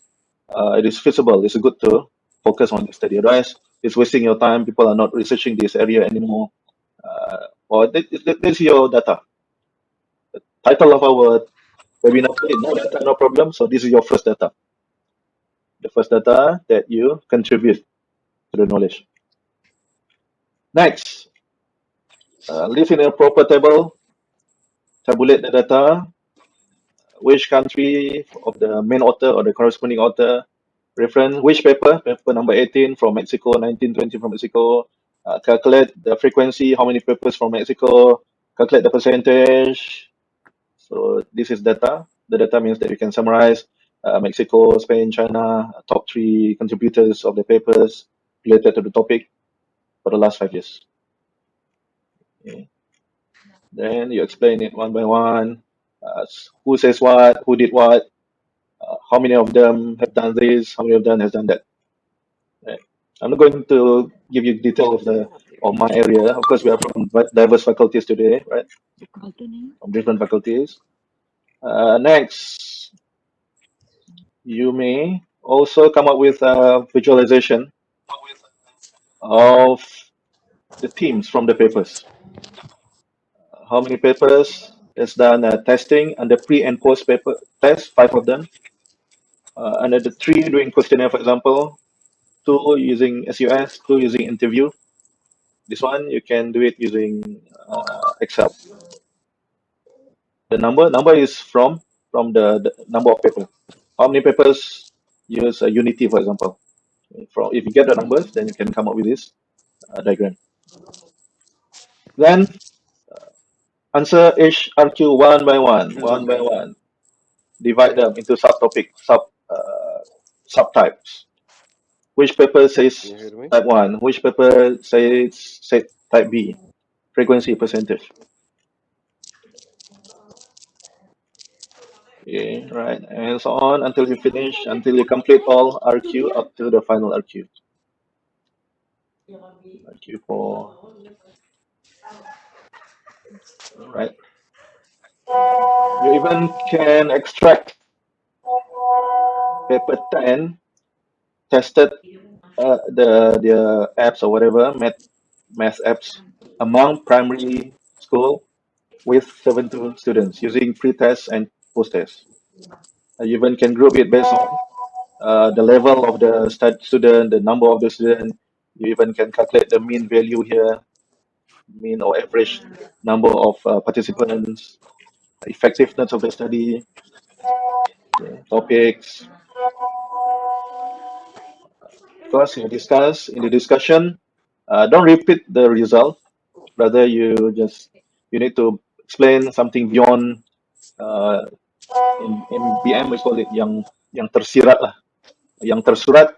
[SPEAKER 2] it is feasible, it's good to focus on the study. Otherwise, it's wasting your time. People are not researching this area anymore. Or this is your data. The title of our webinar today, no data, no problem. So this is your first data. The first data that you contribute to the knowledge. Next, live in a proper table. Tabulate the data. Which country of the main author or the corresponding author, reference, which paper number 18 from Mexico, 1920 from Mexico, calculate the frequency, how many papers from Mexico, calculate the percentage. So this is data. The data means that you can summarize Mexico, Spain, China, top 3 contributors of the papers related to the topic for the last 5 years. Okay. Then you explain it one by one. Who says what, who did what, how many of them have done this, how many of them has done that. Right. I'm not going to give you details of my area. Of course, we are from diverse faculties today, right? From different faculties. Next, you may also come up with a visualization of the themes from the papers. How many papers has done testing under pre and post paper test? 5 of them. Under the 3 doing questionnaire, for example, 2 using SUS, 2 using interview. This one you can do it using Excel. The number is from the number of papers. How many papers use Unity, for example? If you get the numbers, then you can come up with this diagram. Then Answer each RQ one by one. Divide them into subtypes. Which paper says
[SPEAKER 7] Can you hear me?
[SPEAKER 2] type 1? Which paper says type B? Frequency percentage. Okay, right, and so on until you finish, until you complete all RQ up to the final RQ. RQ4. Right. You even can extract paper 10 tested the apps or whatever math apps among primary school with 72 students using pre-test and post-test. You even can group it based on the level of the student, the number of the student. You even can calculate the mean value here, mean or average number of participants, effectiveness of the study, topics. First, you discuss in the discussion. Don't repeat the result. Rather, you need to explain something beyond. Uh, in BM we call it yang tersirat lah, yang tersurat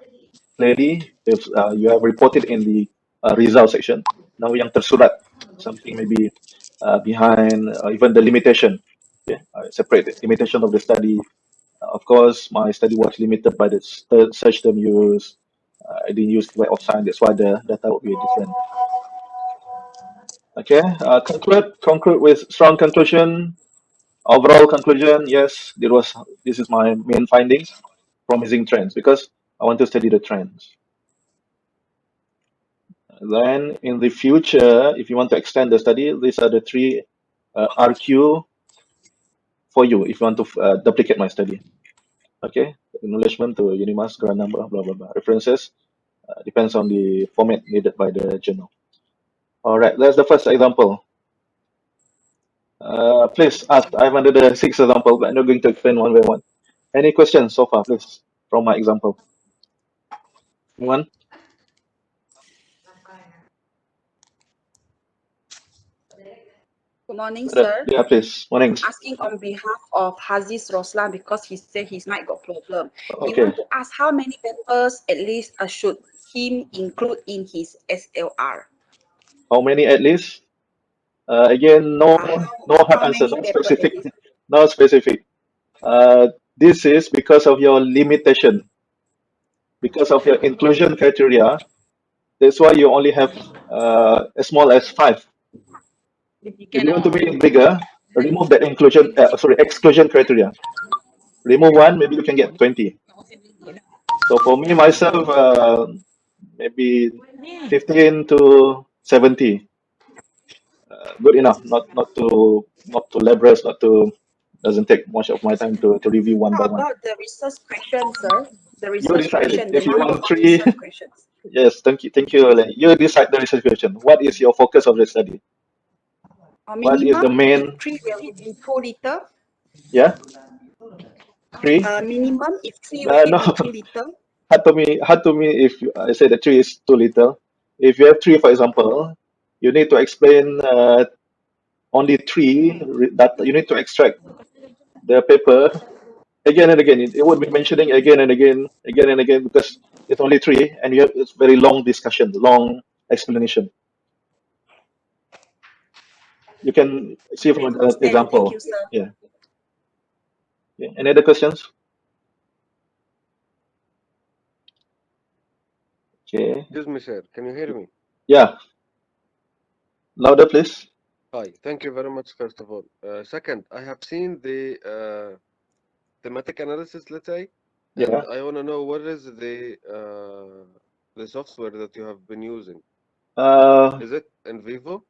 [SPEAKER 2] clearly if you have reported in the result section. Now yang tersurat, something maybe behind even the limitation. Yeah, separate the limitation of the study. Of course, my study was limited by the search term used. I didn't use Web of Science, that's why the data would be different. Okay, conclude with strong conclusion. Overall conclusion, yes, this is my main findings, promising trends, because I want to study the trends. Then in the future, if you want to extend the study, these are the three RQ for you if you want to duplicate my study. Okay, acknowledgement to Unimas, grant number, blah, blah, blah. References depends on the format needed by the journal. All right, that's the first example. Please ask. I'm under the sixth example, but I'm not going to explain one by one. Any questions so far, please, from my example? One?
[SPEAKER 6] Good morning, sir.
[SPEAKER 2] Yeah, please. Morning.
[SPEAKER 6] I'm asking on behalf of Haziz Roslan because he said his mic got problem. He
[SPEAKER 2] Okay.
[SPEAKER 6] want to ask how many papers at least should him include in his SLR?
[SPEAKER 2] How many at least? Again, no hard
[SPEAKER 6] How
[SPEAKER 2] answer,
[SPEAKER 6] many
[SPEAKER 2] not
[SPEAKER 6] paper at
[SPEAKER 2] specific.
[SPEAKER 6] least?
[SPEAKER 2] Not specific. This is because of your limitation, because of your inclusion criteria. That's why you only have as small as 5. If you want to make it bigger, remove that exclusion criteria. Remove 1, maybe you can get 20. So for me myself, maybe 15 to 70. Good enough. Not to laborious, doesn't take much of my time to review one by
[SPEAKER 6] How
[SPEAKER 2] one.
[SPEAKER 6] about the research question, sir? The
[SPEAKER 2] You
[SPEAKER 6] research
[SPEAKER 2] decide
[SPEAKER 6] question,
[SPEAKER 2] if
[SPEAKER 6] the
[SPEAKER 2] you
[SPEAKER 6] number
[SPEAKER 2] want
[SPEAKER 6] of
[SPEAKER 2] 3.
[SPEAKER 6] research questions.
[SPEAKER 2] Yes, thank you. You decide the research question. What is your focus of the study? What is the
[SPEAKER 6] Minimum,
[SPEAKER 2] main?
[SPEAKER 6] if 3 will it be 2 liter?
[SPEAKER 2] Yeah, 3.
[SPEAKER 6] Minimum, if 3 will it
[SPEAKER 2] No,
[SPEAKER 6] be 2 liter?
[SPEAKER 2] hard to me if I say that 3 is too little. If you have 3, for example, you need to explain only 3 that you need to extract the paper again and again. It would be mentioning again and again because it's only 3 and it's very long discussion, long explanation. You can see
[SPEAKER 6] I
[SPEAKER 2] from the
[SPEAKER 6] understand. Thank
[SPEAKER 2] example.
[SPEAKER 6] you, sir.
[SPEAKER 2] Yeah. Any other questions? Okay.
[SPEAKER 7] Excuse me, sir. Can you hear me?
[SPEAKER 2] Yeah. Louder, please.
[SPEAKER 7] Hi. Thank you very much, first of all. Second, I have seen the thematic analysis, let's say, and
[SPEAKER 2] Yeah.
[SPEAKER 7] I want to know what is the software that you have been using. Is it in Vivo?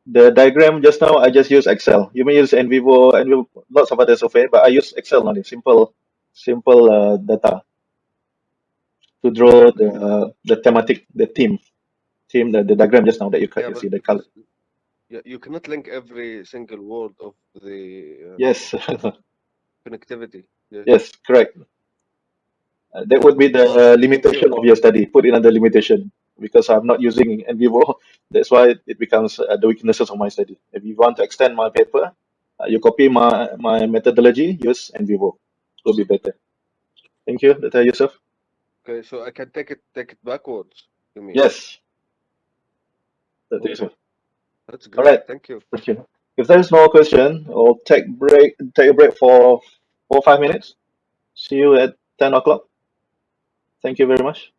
[SPEAKER 2] The diagram just now, I just use Excel. You may use NVivo and lots of other software, but I use Excel only. Simple data to draw the thematic, the theme, the diagram just now that you
[SPEAKER 7] Yeah,
[SPEAKER 2] you
[SPEAKER 7] but
[SPEAKER 2] see the color.
[SPEAKER 7] yeah, you cannot link every single word of the
[SPEAKER 2] Yes.
[SPEAKER 7] connectivity. Yes.
[SPEAKER 2] Yes, correct. That would be the
[SPEAKER 7] Thank
[SPEAKER 2] limitation
[SPEAKER 7] you.
[SPEAKER 2] of your study. Put in under limitation. because I'm not using NVivo. That's why it becomes the weaknesses of my study. If you want to extend my paper, you copy my methodology, use NVivo. It will be better. Thank you, Dr. Yusuf.
[SPEAKER 7] Okay, so I can take it backwards, you mean?
[SPEAKER 2] Yes, Dr.
[SPEAKER 7] Oh,
[SPEAKER 2] Yusuf.
[SPEAKER 7] that's
[SPEAKER 2] All
[SPEAKER 7] great.
[SPEAKER 2] right.
[SPEAKER 7] Thank you.
[SPEAKER 2] Thank you. If there is no question, we'll take a break for 4 or 5 minutes. See you at 10 o'clock. Thank you very much.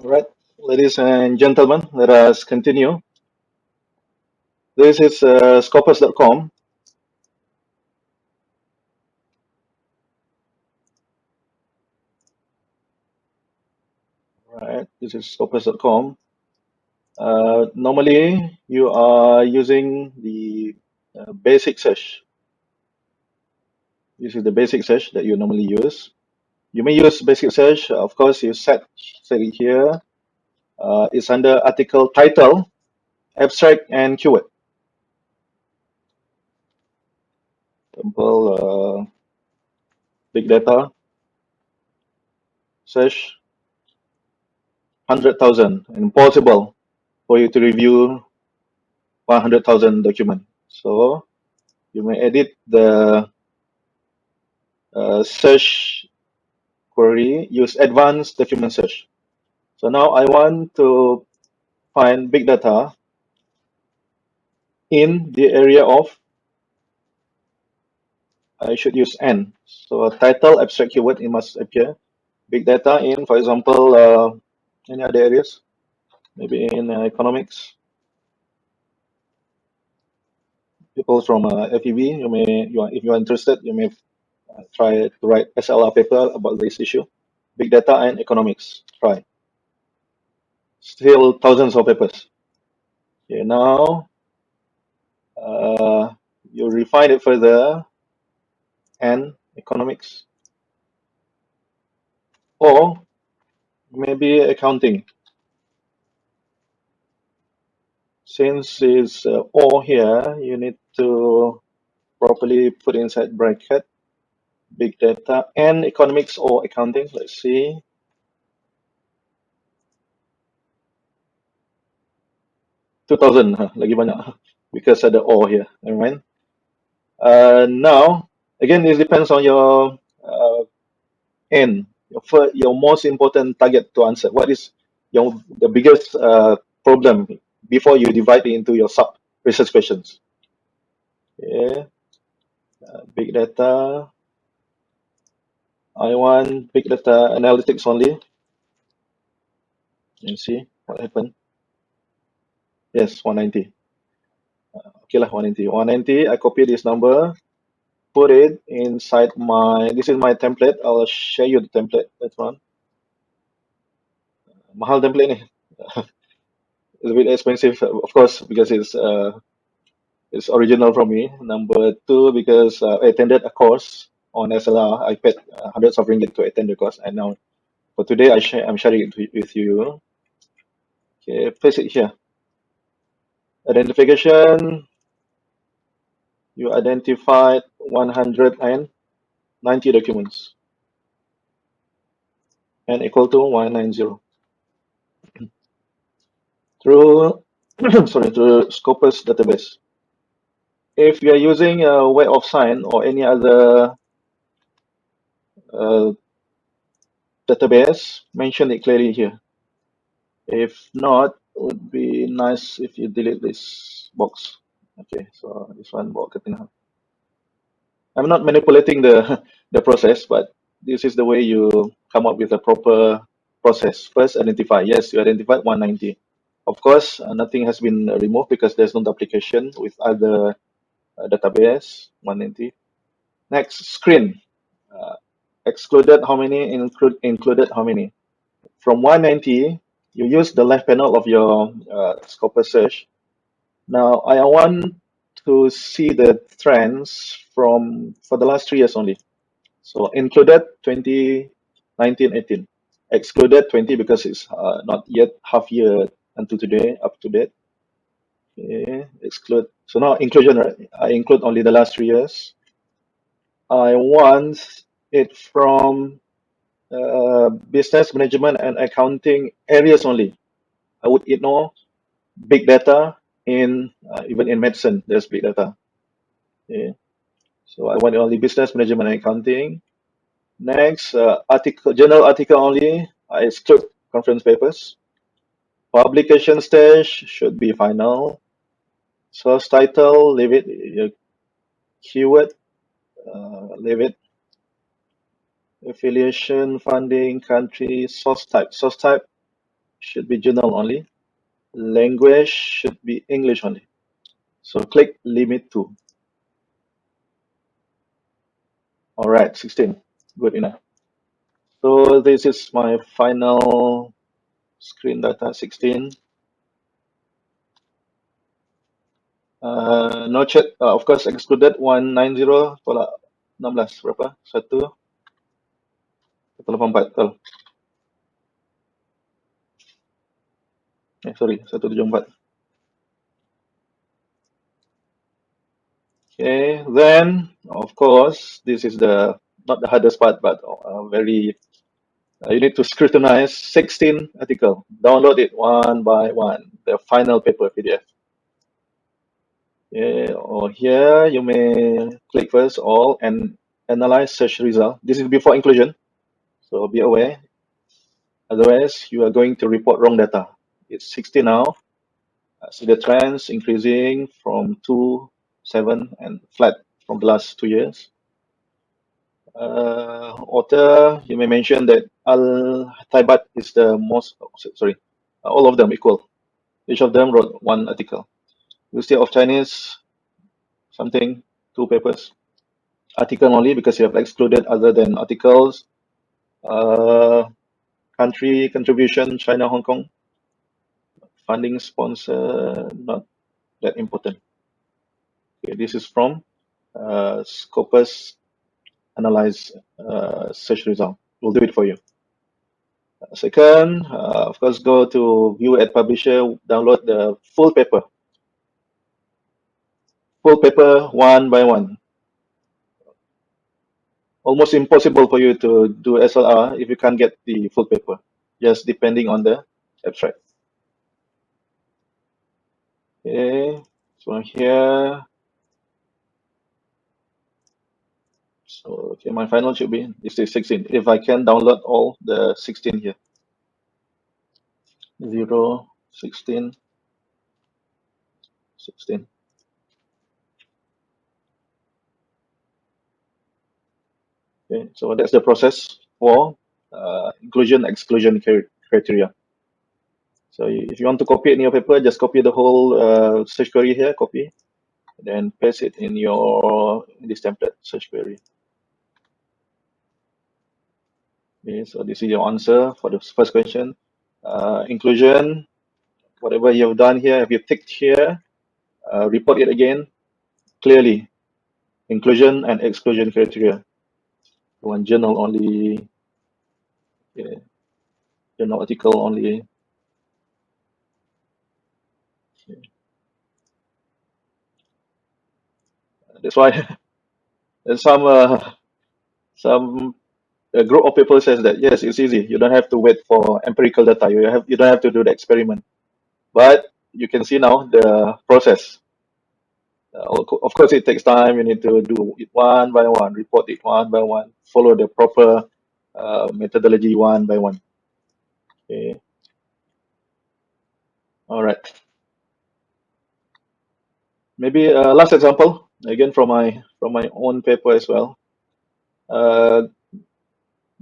[SPEAKER 2] All right, ladies and gentlemen, let us continue. This is scopus.com. Right, this is scopus.com. Normally, you are using the basic search. This is the basic search that you normally use. You may use basic search. Of course, you set it here. It's under article title, abstract, and keyword. Example, big data search 100,000 and possible for you to review 100,000 document. So you may edit the search query, use advanced document search. So now I want to find big data in the area of, I should use N. So title, abstract, keyword, it must appear. Big data in, for example, any other areas? Maybe in economics. People from FEB, if you are interested, you may try to write SLR paper about this issue. Big data and economics. Try. Still thousands of papers. Okay, now you refine it further and economics, or maybe accounting. Since it's or here, you need to properly put inside bracket big data and economics or accounting. Let's see. $2,000 lagi banyak because ada or here. Never mind. Now, again, this depends on your end, your most important target to answer. What is the biggest problem before you divide it into your sub research questions? Okay, big data. I want big data analytics only. You see what happened. Yes, 190. Okay lah, 190. 190. I copy this number, put it inside my. This is my template. I'll share you the template. That's one. Mahal template ni. It's a bit expensive, of course, because it's original from me. Number two, because I attended a course on SLR. I paid hundreds of ringgit to attend the course, and now for today I'm sharing it with you. Okay, place it here. Identification. You identified 190 documents and equal to 190 through sorry, through Scopus database. If you are using a Web of Sign or any other database, mention it clearly here. If not, it would be nice if you delete this box. Okay, so this one box. I'm not manipulating the the process, but this is the way you come up with a proper process. First, identify. Yes, you identified 190. Of course, nothing has been removed because there's no duplication with other database. 190. Next, screen. Excluded how many? Included how many? From 190, you use the left panel of your Scopus search. Now, I want to see the trends for the last 3 years only. So included 2019, 18. Excluded 20 because it's not yet half year until today, up to date. Okay, exclude. So now inclusion, right? I include only the last 3 years. I want it from business management and accounting areas only. I would ignore big data in even in medicine. There's big data. Okay. So I want only business management and accounting. Next, article, journal article only. I exclude conference papers. Publication stage should be final. Source title, leave it. Keyword, leave it. Affiliation, funding, country, source type. Source type, should be journal only. Language should be English only. So click limit to. All right, 16. Good enough. So this is my final screen data 16. No chat, of course excluded 190 tolak 16 berapa? 184 betul. Sorry, 174. Okay, then of course this is the not the hardest part, but very you need to scrutinize 16 article. Download it one by one. The final paper PDF. Okay, or here you may click first all and analyze search result. This is before inclusion, so be aware. Otherwise, you are going to report wrong data. It's 60 now. See the trends increasing from 2, 7, and flat from the last 2 years. Author, you may mention that Al-Taibat is the most, sorry, all of them equal. Each of them wrote one article. University of Chinese, something, 2 papers. Article only because you have excluded other than articles. Country contribution, China, Hong Kong. Funding sponsor, not that important. Okay, this is from Scopus Analyze search result. We'll do it for you. Second, of course, go to view at publisher, download the full paper. Full paper one by one. Almost impossible for you to do SLR if you can't get the full paper, just depending on the abstract. Okay, so here, so okay, my final should be this is 16. If I can download all the 16 here, 0, 16, 16. Okay, so that's the process for inclusion exclusion criteria. So if you want to copy it in your paper, just copy the whole search query here, copy, then paste it in your this template search query. Okay, so this is your answer for the first question. Inclusion, whatever you've done here, have you ticked here, report it again clearly. Inclusion and exclusion criteria. One journal only, okay, journal article only. Okay. That's why there's some a group of people says that yes, it's easy. You don't have to wait for empirical data. You don't have to do the experiment. But you can see now the process. Of course, it takes time. You need to do it one by one, report it one by one, follow the proper methodology one by one. Okay. All right. Maybe last example again from my own paper as well.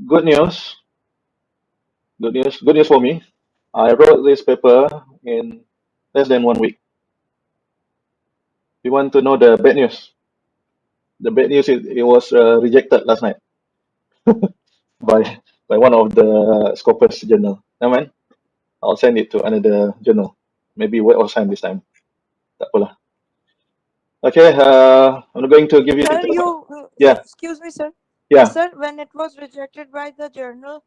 [SPEAKER 2] Good news. Good news for me. I wrote this paper in less than 1 week. You want to know the bad news? The bad news is it was rejected last night by one of the Scopus journal. Never mind. I'll send it to another journal. Maybe Web of Science this time. Tak apalah. Okay, I'm going to give you.
[SPEAKER 3] Sir,
[SPEAKER 2] Yeah,
[SPEAKER 3] excuse me, sir.
[SPEAKER 2] yeah.
[SPEAKER 3] Sir, when it was rejected by the journal,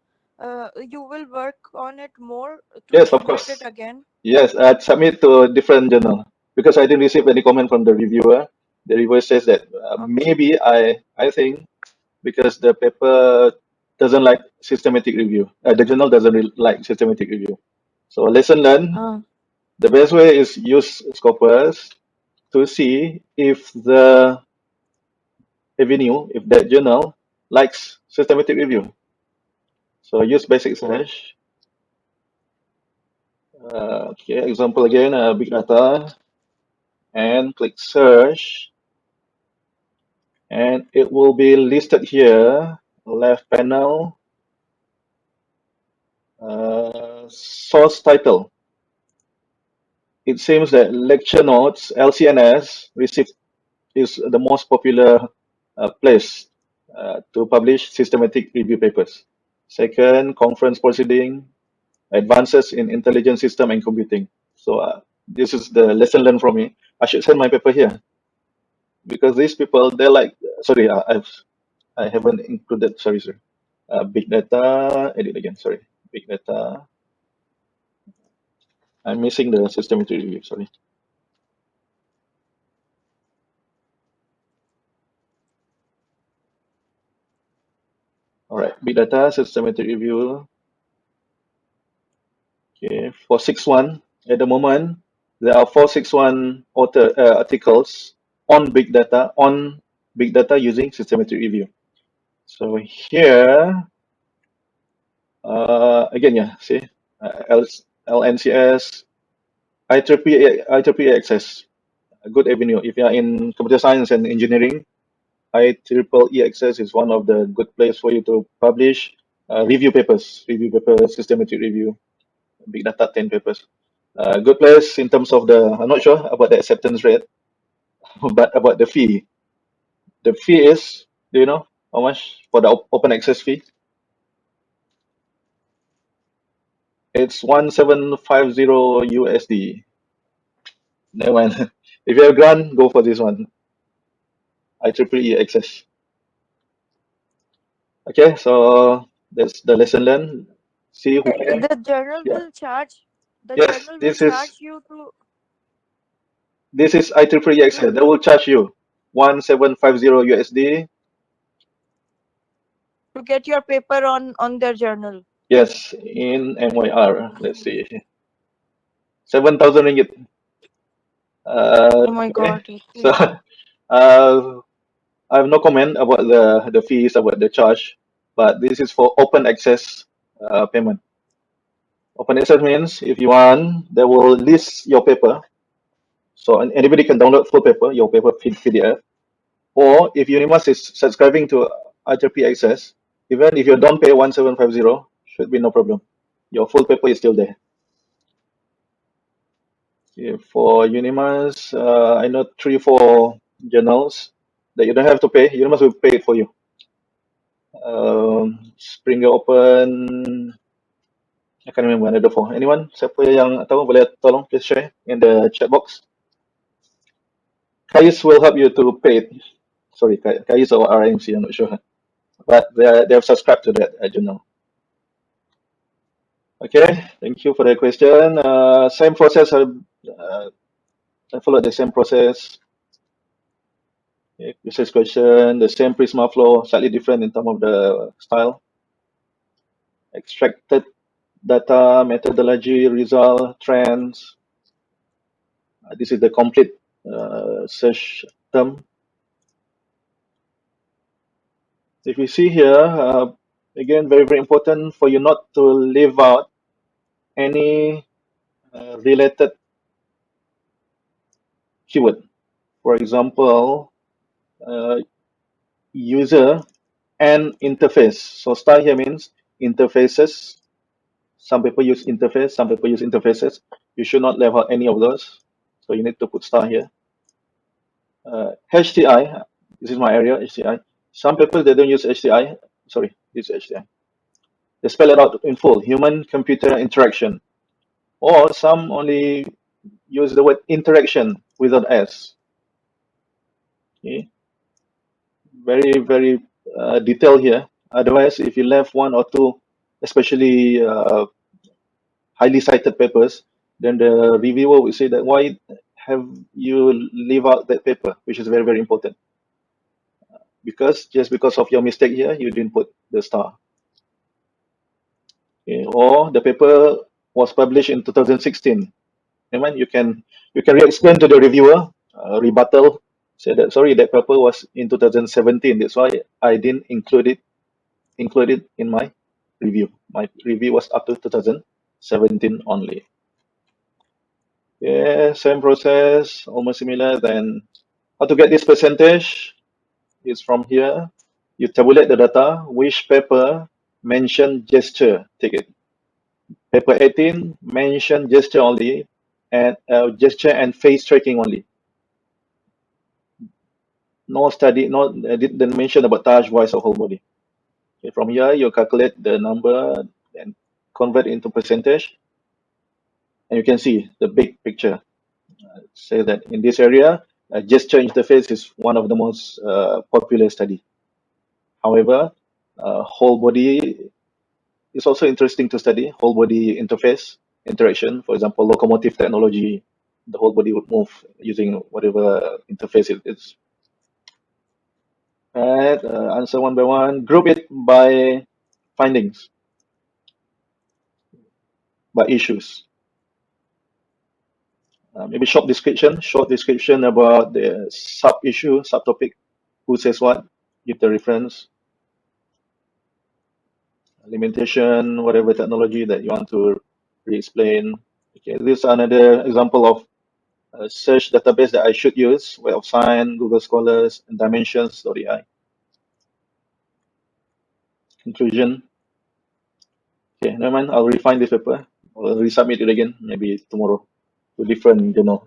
[SPEAKER 3] you will work on it more to
[SPEAKER 2] Yes, of
[SPEAKER 3] submit
[SPEAKER 2] course.
[SPEAKER 3] it again.
[SPEAKER 2] Yes, I'd submit to a different journal because I didn't receive any comment from the reviewer. The reviewer says that
[SPEAKER 3] Okay.
[SPEAKER 2] maybe I think because the paper doesn't like systematic review. The journal doesn't like systematic review. So lesson learned. The best way is use Scopus to see if the avenue, if that journal likes systematic review. So use basic search. Okay, example again, big data, and click search, and it will be listed here, left panel, source title. It seems that lecture notes, LCNS, is the most popular place to publish systematic review papers. Second, conference proceeding, advances in intelligent system and computing. So this is the lesson learned from me. I should send my paper here because these people, they're like, sorry, I haven't included, sorry. Big data, edit again, sorry. Big data. I'm missing the systematic review, sorry. All right, big data, systematic review. Okay, for 6.1, at the moment, there are 461 articles on big data using systematic review. So here, again, yeah, see, LNCS, IEEE access, a good avenue. If you are in computer science and engineering, IEEE access is one of the good place for you to publish review papers, systematic review, big data 10 papers. Good place in terms of the, I'm not sure about the acceptance rate, but about the fee. The fee is, do you know how much for the open access fee? It's 1750 USD. Never mind. If you have grant, go for this one. IEEE access. Okay, so that's the lesson learned. See who can.
[SPEAKER 3] The journal
[SPEAKER 2] Yeah.
[SPEAKER 3] will charge. The
[SPEAKER 2] Yes,
[SPEAKER 3] journal will
[SPEAKER 2] this is
[SPEAKER 3] charge you
[SPEAKER 2] IEEE access. They will charge you 1750 USD.
[SPEAKER 3] to get your paper on their journal.
[SPEAKER 2] Yes, in MYR. Let's see. 7,000 ringgit.
[SPEAKER 3] Oh my
[SPEAKER 2] Okay.
[SPEAKER 3] God.
[SPEAKER 2] So
[SPEAKER 3] Okay.
[SPEAKER 2] I have no comment about the fees, about the charge, but this is for open access payment. Open access means if you want, they will list your paper. So anybody can download full paper, your paper PDF. Or if Unimas is subscribing to IEEE access, even if you don't pay 1750, should be no problem. Your full paper is still there. Okay, for Unimas, I know 3-4 journals that you don't have to pay. Unimas will pay it for you. Springer Open, I can't remember another 4. Anyone? Siapa yang tahu boleh tolong please share in the chat box. Kais will help you to pay it. Sorry, Kais or RMC, I'm not sure. But they have subscribed to that journal. Okay, thank you for the question. Same process. I followed the same process. Okay, research question, the same Prisma flow, slightly different in terms of the style. Extracted data, methodology, result, trends. This is the complete search term. If you see here, again, very, very important for you not to leave out any related keyword. For example, user and interface. So star here means interfaces. Some people use interface, some people use interfaces. You should not leave out any of those. So you need to put star here. HTI, this is my area, HTI. Some people, they don't use HTI. Sorry, this is HTI. They spell it out in full, human-computer interaction. Or some only use the word interaction without S. Okay. Very, very detailed here. Otherwise, if you left one or two, especially highly cited papers, then the reviewer will say that why have you leave out that paper, which is very, very important. Because just because of your mistake here, you didn't put the star. Okay. Or the paper was published in 2016. And when you can re-explain to the reviewer, rebuttal, say that sorry, that paper was in 2017. That's why I didn't include it in my review. My review was up to 2017 only. Yeah, same process, almost similar. Then how to get this percentage is from here. You tabulate the data, which paper mention gesture, take it. Paper 18 mention gesture only and gesture and face tracking only. No study, didn't mention about touch, voice, or whole body. Okay, from here, you calculate the number and convert into percentage, and you can see the big picture. Say that in this area, gesture interface is one of the most popular study. However, whole body is also interesting to study. Whole body interface interaction, for example, locomotive technology, the whole body would move using whatever interface it is. And answer one by one. Group it by findings, by issues. Maybe short description about the sub-issue, subtopic, who says what, give the reference, limitation, whatever technology that you want to re-explain. Okay, this is another example of a search database that I should use, Web of Science, Google Scholars, and Dimensions.ai. Conclusion. Okay, never mind, I'll refine this paper. I'll resubmit it again, maybe tomorrow, to different journal.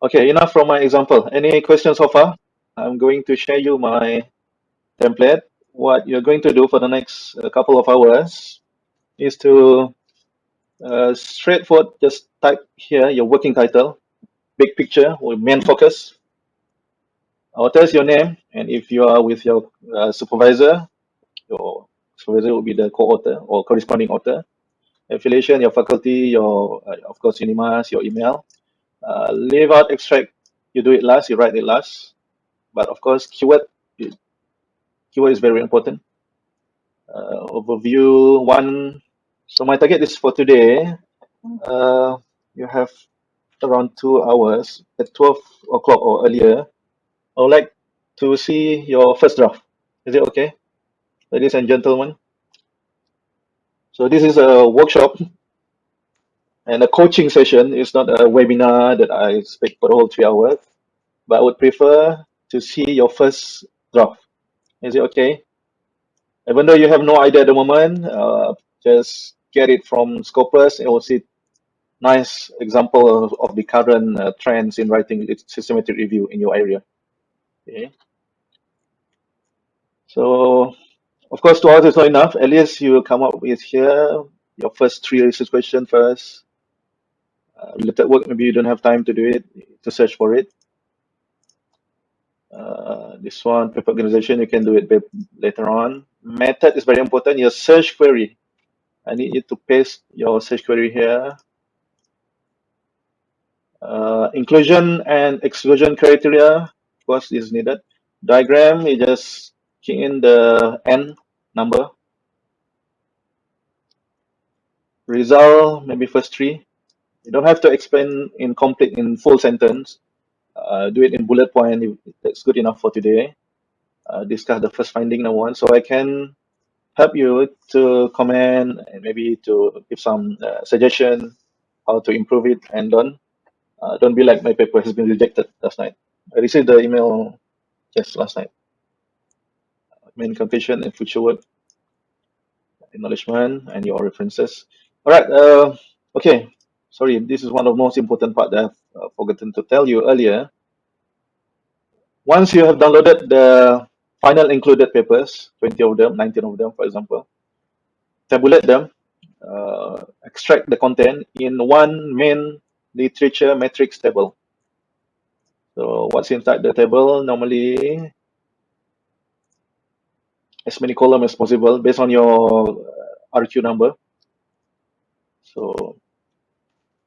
[SPEAKER 2] Okay, enough from my example. Any questions so far? I'm going to share you my template. What you're going to do for the next couple of hours is to straightforward just type here your working title, big picture with main focus. Author is your name, and if you are with your supervisor, your supervisor will be the co-author or corresponding author. Affiliation, your faculty, your of course UNIMAS, your email. Leave out extract, you do it last, you write it last. But of course, keyword is very important. Overview one. So my target is for today. You have around 2 hours at 12 o'clock or earlier. I would like to see your first draft. Is it okay, ladies and gentlemen? So this is a workshop and a coaching session. It's not a webinar that I speak for the whole 3 hours, but I would prefer to see your first draft. Is it okay? Even though you have no idea at the moment, just get it from Scopus. It will see nice example of the current trends in writing systematic review in your area. Okay. So, of course, 2 hours is not enough. At least you will come up with here your first 3 research question first. Related work, maybe you don't have time to do it, to search for it. This one, paper organization, you can do it later on. Method is very important. Your search query. I need you to paste your search query here. Inclusion and exclusion criteria, of course, is needed. Diagram, you just key in the N number. Result, maybe first 3. You don't have to explain in complete, in full sentence. Do it in bullet point. That's good enough for today. Discuss the first finding number 1. So I can help you to comment and maybe to give some suggestion how to improve it, and don't be like my paper has been rejected last night. I received the email just last night. Main completion and future work, acknowledgement, and your references. All right. Okay. Sorry, this is one of the most important part that I've forgotten to tell you earlier. Once you have downloaded the final included papers, 20 of them, 19 of them, for example, tabulate them, extract the content in one main literature matrix table. So what's inside the table? Normally, as many columns as possible based on your RQ number. So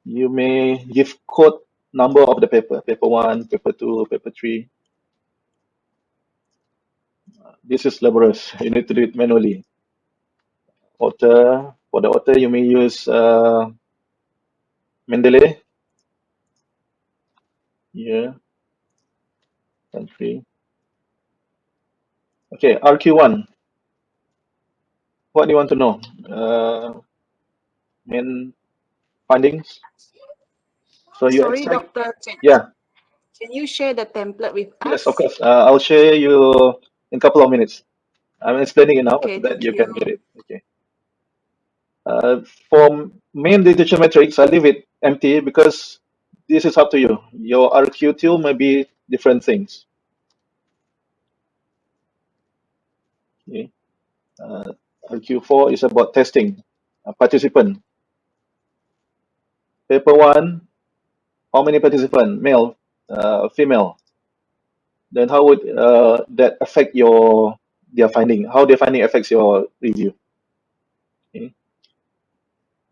[SPEAKER 2] you may give code number of the paper 1, paper 2, paper 3. This is laborious. You need to do it manually. Author, for the author, you may use Mendeley. Year, country. Okay, RQ1. What do you want to know? Main findings. So you
[SPEAKER 6] Sorry,
[SPEAKER 2] extract.
[SPEAKER 6] Doctor.
[SPEAKER 2] Yeah.
[SPEAKER 6] Can you share the template with
[SPEAKER 2] Yes, of
[SPEAKER 6] us?
[SPEAKER 2] course. I'll share you in a couple of minutes. I'm explaining it now,
[SPEAKER 6] Okay,
[SPEAKER 2] so that
[SPEAKER 6] thank
[SPEAKER 2] you can
[SPEAKER 6] you.
[SPEAKER 2] get it. Okay. For main detection matrix, I leave it empty because this is up to you. Your RQ2 may be different things. Okay. RQ4 is about testing participant. Paper 1, how many participant? Male, female. Then how would that affect their finding? How their finding affects your review? Okay.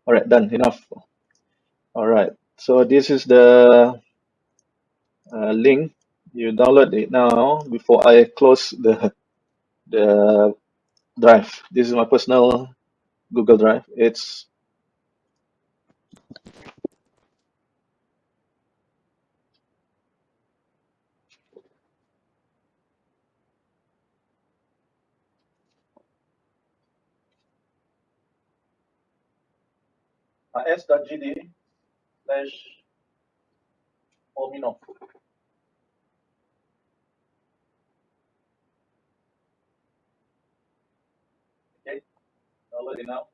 [SPEAKER 2] All right, done. Enough. All right. So this is the link. You download it now before I close the drive. This is my personal Google Drive. It's s.gd/omino. Okay, download it now.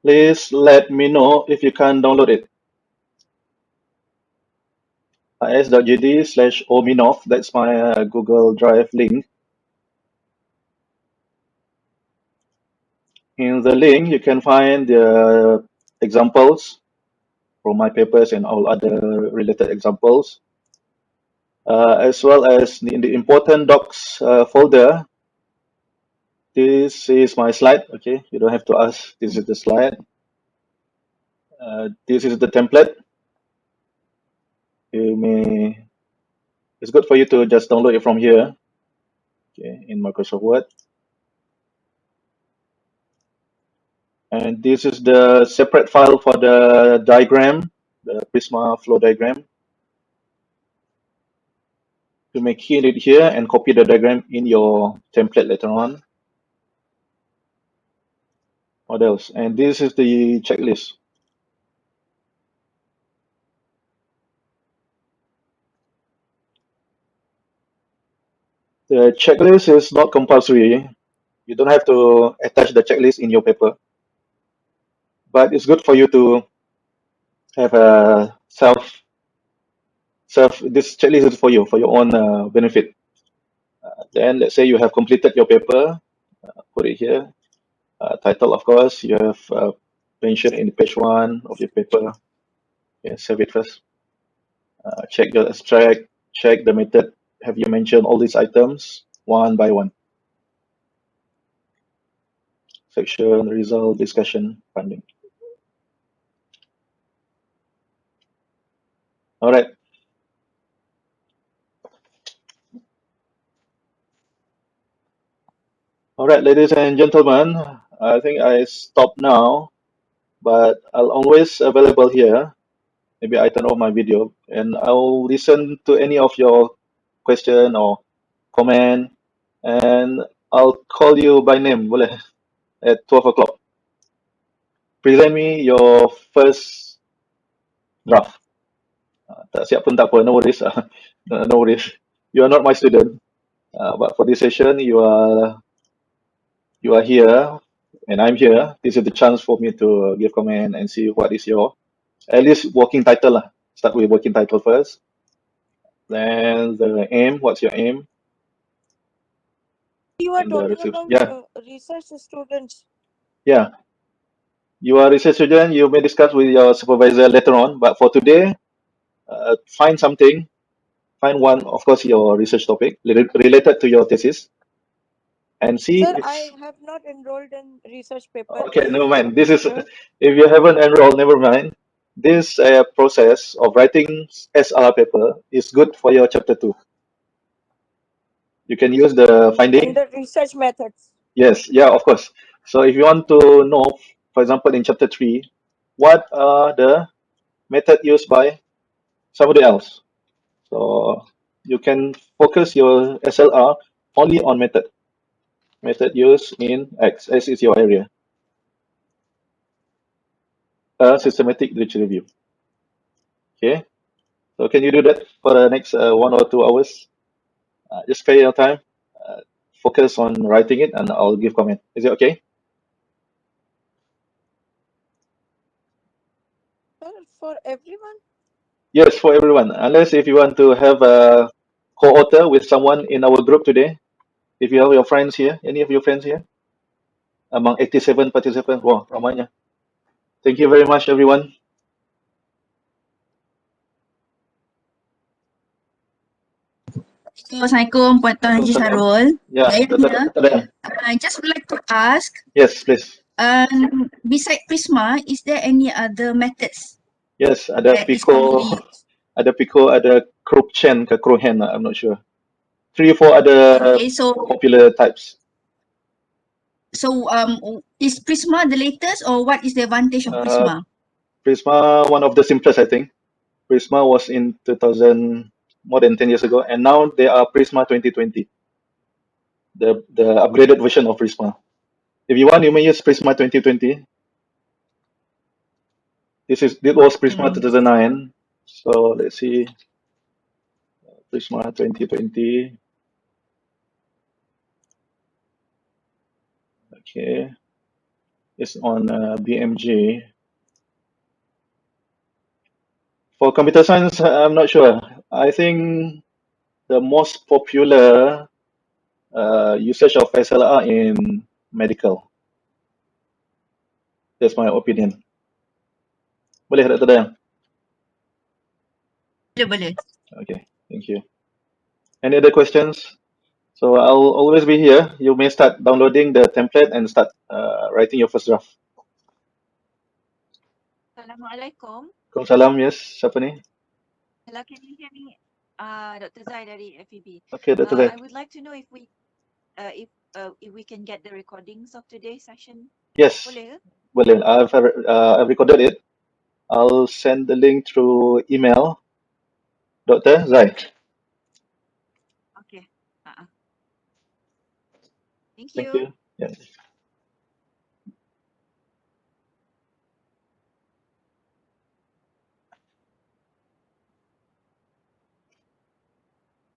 [SPEAKER 2] Please let me know if you can download it. s.gd/ominoff. That's my Google Drive link. In the link, you can find the examples from my papers and all other related examples, as well as in the important docs folder. This is my slide. Okay, you don't have to ask. This is the slide. This is the template. It's good for you to just download it from here. Okay, in Microsoft Word. And this is the separate file for the diagram, the Prisma flow diagram. You may key it here and copy the diagram in your template later on. What else? And this is the checklist. The checklist is not compulsory. You don't have to attach the checklist in your paper, but it's good for you to have a this checklist is for you, for your own benefit. Then let's say you have completed your paper, put it here. Title, of course, you have mentioned in page 1 of your paper. Okay, save it first. Check your abstract, check the method. Have you mentioned all these items one by one? Section, result, discussion, funding. All right. All right, ladies and gentlemen, I think I stop now, but I'll always available here. Maybe I turn off my video and I'll listen to any of your question or comment, and I'll call you by name, boleh, at 12 o'clock. Present me your first draft. Tak siap pun tak apa, no worries. No worries. You are not my student, but for this session, you are here, and I'm here. This is the chance for me to give comment and see what is your at least working title lah. Start with working title first. Then the aim. What's your aim?
[SPEAKER 3] You were
[SPEAKER 2] And the
[SPEAKER 3] talking about
[SPEAKER 2] yeah,
[SPEAKER 3] research students.
[SPEAKER 2] yeah. You are a research student. You may discuss with your supervisor later on. But for today, find something. Find one, of course, your research topic related to your thesis, and see
[SPEAKER 3] Sir,
[SPEAKER 2] if
[SPEAKER 3] I have not enrolled in research paper.
[SPEAKER 2] okay, never mind. This is
[SPEAKER 3] Sir,
[SPEAKER 2] if you haven't enrolled, never mind. This process of writing SR paper is good for your chapter 2. You can use the
[SPEAKER 3] and
[SPEAKER 2] finding.
[SPEAKER 3] the research methods.
[SPEAKER 2] Yes, yeah, of course. So if you want to know, for example, in chapter 3, what are the method used by somebody else. So you can focus your SLR only on method used in X. X is your area. A systematic literature review. Okay. So can you do that for the next 1 or 2 hours? Just spare your time. Focus on writing it, and I'll give comment. Is it okay?
[SPEAKER 3] Sir, for everyone?
[SPEAKER 2] Yes, for everyone. Unless if you want to have a co-author with someone in our group today. If you have your friends here, any of your friends here, among 87 participants, wow, ramainya. Thank you very much, everyone.
[SPEAKER 8] Assalamualaikum Puan Tuan Haji
[SPEAKER 2] Waalaikumsalam.
[SPEAKER 8] Sarul.
[SPEAKER 2] Yeah,
[SPEAKER 8] Saya here.
[SPEAKER 2] Dr. Dayan.
[SPEAKER 8] I just would like to ask,
[SPEAKER 2] Yes, please.
[SPEAKER 8] beside Prisma, is there any other methods
[SPEAKER 2] Yes, ada
[SPEAKER 8] that is commonly
[SPEAKER 2] Pico,
[SPEAKER 8] used?
[SPEAKER 2] ada Pico, ada Crookchen ke Crohen, I'm not sure. 3 or 4 other
[SPEAKER 8] Okay, so
[SPEAKER 2] popular types.
[SPEAKER 8] is Prisma the latest, or what is the advantage of Prisma?
[SPEAKER 2] Prisma, one of the simplest, I think. Prisma was in 2000, more than 10 years ago, and now they are Prisma 2020, the upgraded version of Prisma. If you want, you may use Prisma 2020. This was Prisma 2009. So let's see, Prisma 2020. Okay, it's on BMG. For computer science, I'm not sure. I think the most popular usage of SLR in medical. That's my opinion. Boleh, Dr. Dayan?
[SPEAKER 8] Boleh.
[SPEAKER 2] Okay, thank you. Any other questions? So I'll always be here. You may start downloading the template and start writing your first draft.
[SPEAKER 9] Assalamualaikum.
[SPEAKER 2] Salam, yes. Siapa ni?
[SPEAKER 9] Hello, can you hear me? Dr. Zai dari FEB.
[SPEAKER 2] Okay, Dr. Zai.
[SPEAKER 9] I would like to know if we can get the recordings of today's session.
[SPEAKER 2] Yes,
[SPEAKER 9] Boleh ke?
[SPEAKER 2] boleh. I've recorded it. I'll send the link through email. Dr. Zai.
[SPEAKER 9] Okay. Thank
[SPEAKER 2] Thank
[SPEAKER 9] you.
[SPEAKER 2] you. Yeah.